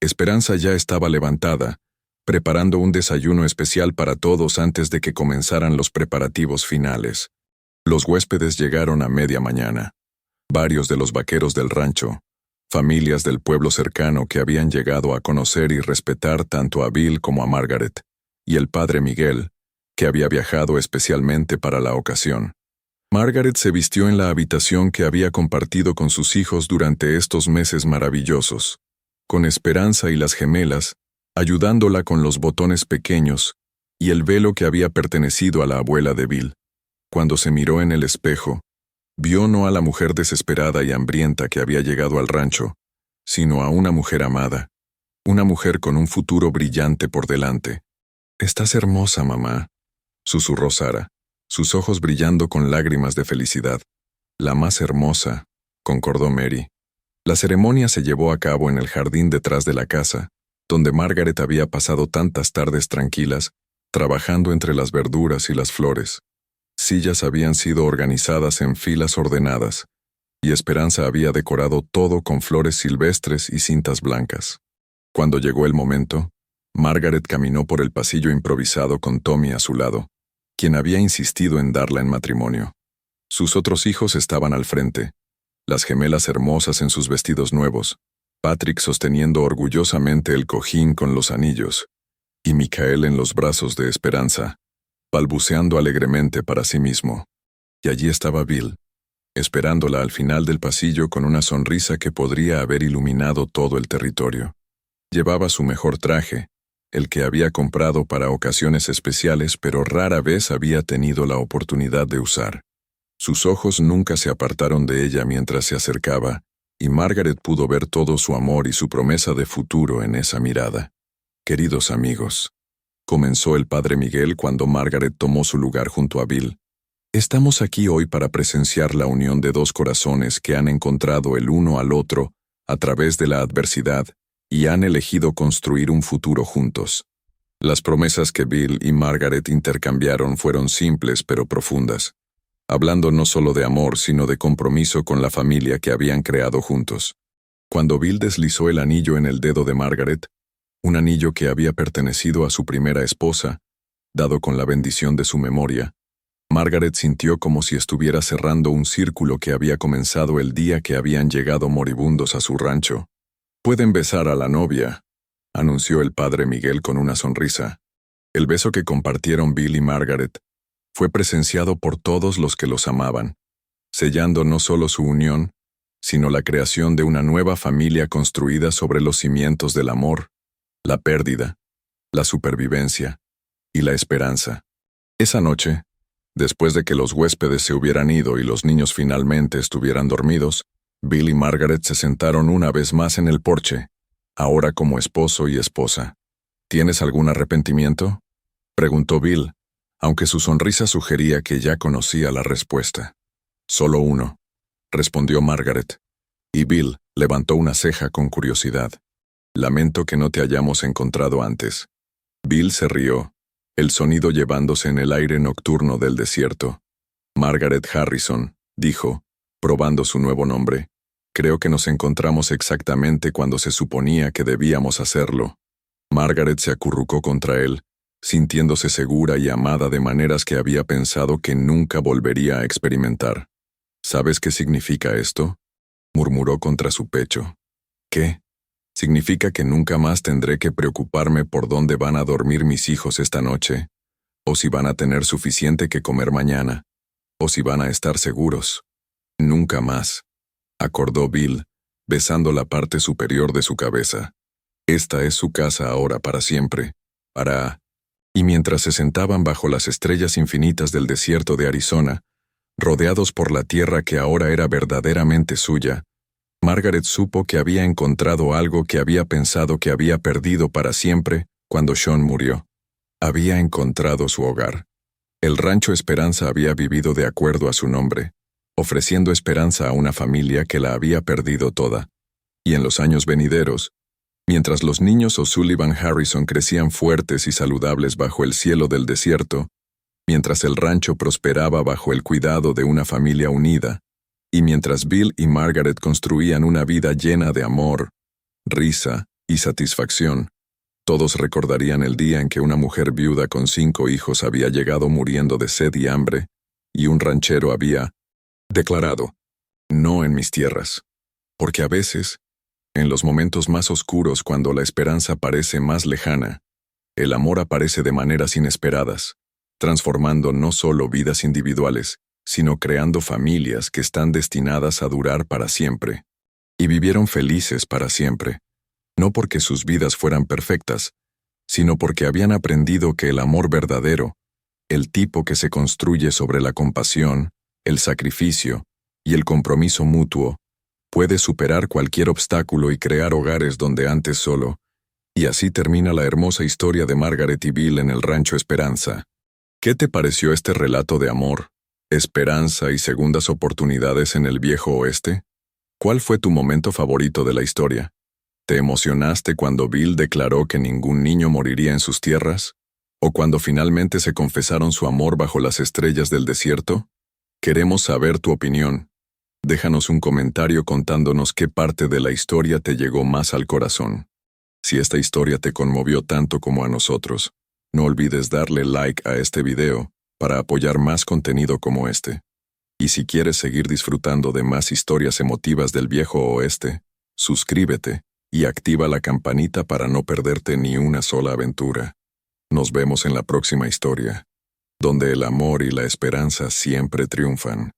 Esperanza ya estaba levantada, preparando un desayuno especial para todos antes de que comenzaran los preparativos finales. Los huéspedes llegaron a media mañana. Varios de los vaqueros del rancho, familias del pueblo cercano que habían llegado a conocer y respetar tanto a Bill como a Margaret, y el padre Miguel, que había viajado especialmente para la ocasión. Margaret se vistió en la habitación que había compartido con sus hijos durante estos meses maravillosos, con Esperanza y las gemelas, ayudándola con los botones pequeños y el velo que había pertenecido a la abuela de Bill. Cuando se miró en el espejo, vio no a la mujer desesperada y hambrienta que había llegado al rancho, sino a una mujer amada, una mujer con un futuro brillante por delante. «Estás hermosa, mamá», susurró Sara, sus ojos brillando con lágrimas de felicidad. «La más hermosa», concordó Mary. La ceremonia se llevó a cabo en el jardín detrás de la casa, donde Margaret había pasado tantas tardes tranquilas, trabajando entre las verduras y las flores. Sillas habían sido organizadas en filas ordenadas, y Esperanza había decorado todo con flores silvestres y cintas blancas. Cuando llegó el momento, Margaret caminó por el pasillo improvisado con Tommy a su lado, quien había insistido en darla en matrimonio. Sus otros hijos estaban al frente, las gemelas hermosas en sus vestidos nuevos, Patrick sosteniendo orgullosamente el cojín con los anillos, y Michael en los brazos de Esperanza, balbuceando alegremente para sí mismo. Y allí estaba Bill, esperándola al final del pasillo con una sonrisa que podría haber iluminado todo el territorio. Llevaba su mejor traje, el que había comprado para ocasiones especiales pero rara vez había tenido la oportunidad de usar. Sus ojos nunca se apartaron de ella mientras se acercaba, y Margaret pudo ver todo su amor y su promesa de futuro en esa mirada. «Queridos amigos», comenzó el padre Miguel cuando Margaret tomó su lugar junto a Bill. «Estamos aquí hoy para presenciar la unión de dos corazones que han encontrado el uno al otro a través de la adversidad y han elegido construir un futuro juntos. Las promesas que Bill y Margaret intercambiaron fueron simples pero profundas, hablando no solo de amor, sino de compromiso con la familia que habían creado juntos. Cuando Bill deslizó el anillo en el dedo de Margaret, un anillo que había pertenecido a su primera esposa, dado con la bendición de su memoria, Margaret sintió como si estuviera cerrando un círculo que había comenzado el día que habían llegado moribundos a su rancho. «Pueden besar a la novia», anunció el padre Miguel con una sonrisa. El beso que compartieron Bill y Margaret fue presenciado por todos los que los amaban, sellando no solo su unión, sino la creación de una nueva familia construida sobre los cimientos del amor, la pérdida, la supervivencia y la esperanza. Esa noche, después de que los huéspedes se hubieran ido y los niños finalmente estuvieran dormidos, Bill y Margaret se sentaron una vez más en el porche, ahora como esposo y esposa. «¿Tienes algún arrepentimiento?», preguntó Bill, aunque su sonrisa sugería que ya conocía la respuesta. «Solo uno», respondió Margaret, y Bill levantó una ceja con curiosidad. «Lamento que no te hayamos encontrado antes». Bill se rió, el sonido llevándose en el aire nocturno del desierto. «Margaret Harrison», dijo, probando su nuevo nombre. «Creo que nos encontramos exactamente cuando se suponía que debíamos hacerlo». Margaret se acurrucó contra él, sintiéndose segura y amada de maneras que había pensado que nunca volvería a experimentar. «¿Sabes qué significa esto?», murmuró contra su pecho. «¿Qué? ¿Significa que nunca más tendré que preocuparme por dónde van a dormir mis hijos esta noche? ¿O si van a tener suficiente que comer mañana? ¿O si van a estar seguros? Nunca más», acordó Bill, besando la parte superior de su cabeza. «Esta es su casa ahora para siempre, para...». Y mientras se sentaban bajo las estrellas infinitas del desierto de Arizona, rodeados por la tierra que ahora era verdaderamente suya, Margaret supo que había encontrado algo que había pensado que había perdido para siempre cuando Sean murió. Había encontrado su hogar. El rancho Esperanza había vivido de acuerdo a su nombre, ofreciendo esperanza a una familia que la había perdido toda. Y en los años venideros, mientras los niños O'Sullivan Harrison crecían fuertes y saludables bajo el cielo del desierto, mientras el rancho prosperaba bajo el cuidado de una familia unida, y mientras Bill y Margaret construían una vida llena de amor, risa y satisfacción, todos recordarían el día en que una mujer viuda con 5 hijos había llegado muriendo de sed y hambre, y un ranchero había declarado: «No en mis tierras», porque a veces, en los momentos más oscuros, cuando la esperanza parece más lejana, el amor aparece de maneras inesperadas, transformando no solo vidas individuales, sino creando familias que están destinadas a durar para siempre. Y vivieron felices para siempre, no porque sus vidas fueran perfectas, sino porque habían aprendido que el amor verdadero, el tipo que se construye sobre la compasión, el sacrificio y el compromiso mutuo, puede superar cualquier obstáculo y crear hogares donde antes solo. Y así termina la hermosa historia de Margaret y Bill en el rancho Esperanza. ¿Qué te pareció este relato de amor, esperanza y segundas oportunidades en el viejo oeste? ¿Cuál fue tu momento favorito de la historia? ¿Te emocionaste cuando Bill declaró que ningún niño moriría en sus tierras? ¿O cuando finalmente se confesaron su amor bajo las estrellas del desierto? Queremos saber tu opinión. Déjanos un comentario contándonos qué parte de la historia te llegó más al corazón. Si esta historia te conmovió tanto como a nosotros, no olvides darle like a este video para apoyar más contenido como este. Y si quieres seguir disfrutando de más historias emotivas del viejo oeste, suscríbete y activa la campanita para no perderte ni una sola aventura. Nos vemos en la próxima historia, donde el amor y la esperanza siempre triunfan.